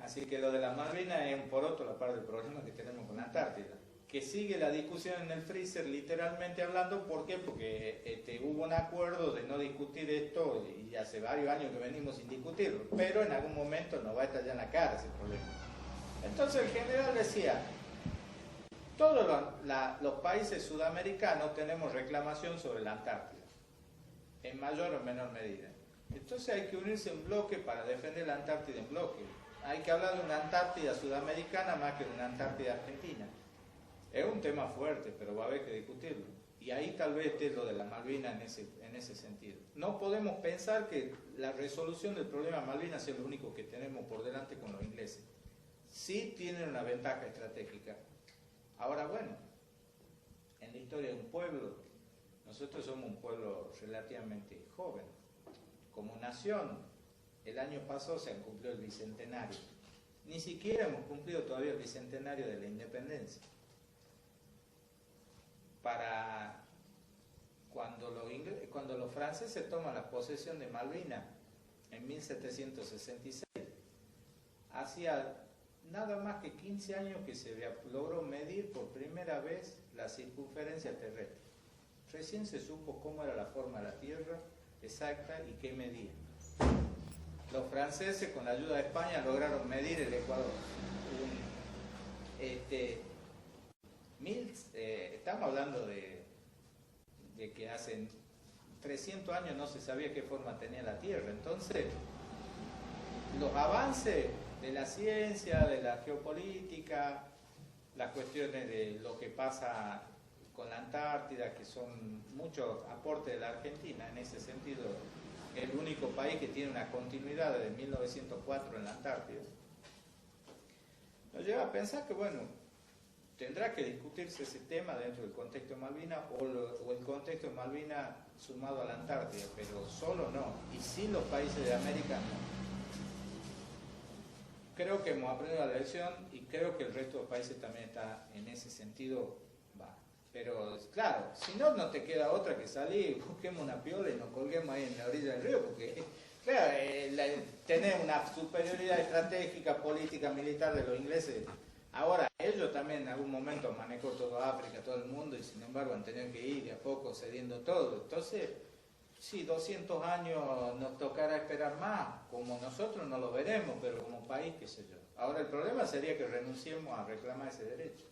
Speaker 1: Así que lo de las Malvinas es un poroto la parte del problema que tenemos con la Antártida, que sigue la discusión en el freezer literalmente hablando. ¿Por qué? Porque hubo un acuerdo de no discutir esto y hace varios años que venimos sin discutirlo, pero en algún momento nos va a estallar en la cara ese problema. Entonces el general decía, todos los países sudamericanos tenemos reclamación sobre la Antártida, en mayor o menor medida. Entonces hay que unirse en bloque para defender la Antártida en bloque. Hay que hablar de una Antártida sudamericana más que de una Antártida argentina. Es un tema fuerte, pero va a haber que discutirlo. Y ahí tal vez esté lo de la Malvinas en ese sentido. No podemos pensar que la resolución del problema Malvinas sea lo único que tenemos por delante con los ingleses. Sí tienen una ventaja estratégica. Ahora, bueno, en la historia de un pueblo, nosotros somos un pueblo relativamente joven. Como nación, el año pasado se cumplió el bicentenario. Ni siquiera hemos cumplido todavía el bicentenario de la independencia. Para cuando los franceses toman la posesión de Malvinas en 1766, hacía nada más que 15 años que se logró medir por primera vez la circunferencia terrestre. Recién se supo cómo era la forma de la Tierra exacta y qué medía. Los franceses, con la ayuda de España, lograron medir el Ecuador. Estamos hablando de que hace 300 años no se sabía qué forma tenía la Tierra. Entonces, los avances de la ciencia, de la geopolítica, las cuestiones de lo que pasa con la Antártida, que son muchos aportes de la Argentina, en ese sentido, el único país que tiene una continuidad desde 1904 en la Antártida, nos lleva a pensar que, bueno, tendrá que discutirse ese tema dentro del contexto de Malvinas o el contexto de Malvinas sumado a la Antártida, pero solo no, y sin los países de América no. Creo que hemos aprendido la lección y creo que el resto de los países también está en ese sentido, va. Pero claro, si no, no te queda otra que salir, busquemos una piola y nos colguemos ahí en la orilla del río, porque claro, tener una superioridad estratégica, política, militar de los ingleses. Ahora, ellos también en algún momento manejó toda África, todo el mundo, y sin embargo han tenido que ir de a poco cediendo todo. Entonces, sí, 200 años nos tocará esperar más, como nosotros no lo veremos, pero como país, qué sé yo. Ahora, el problema sería que renunciemos a reclamar ese derecho.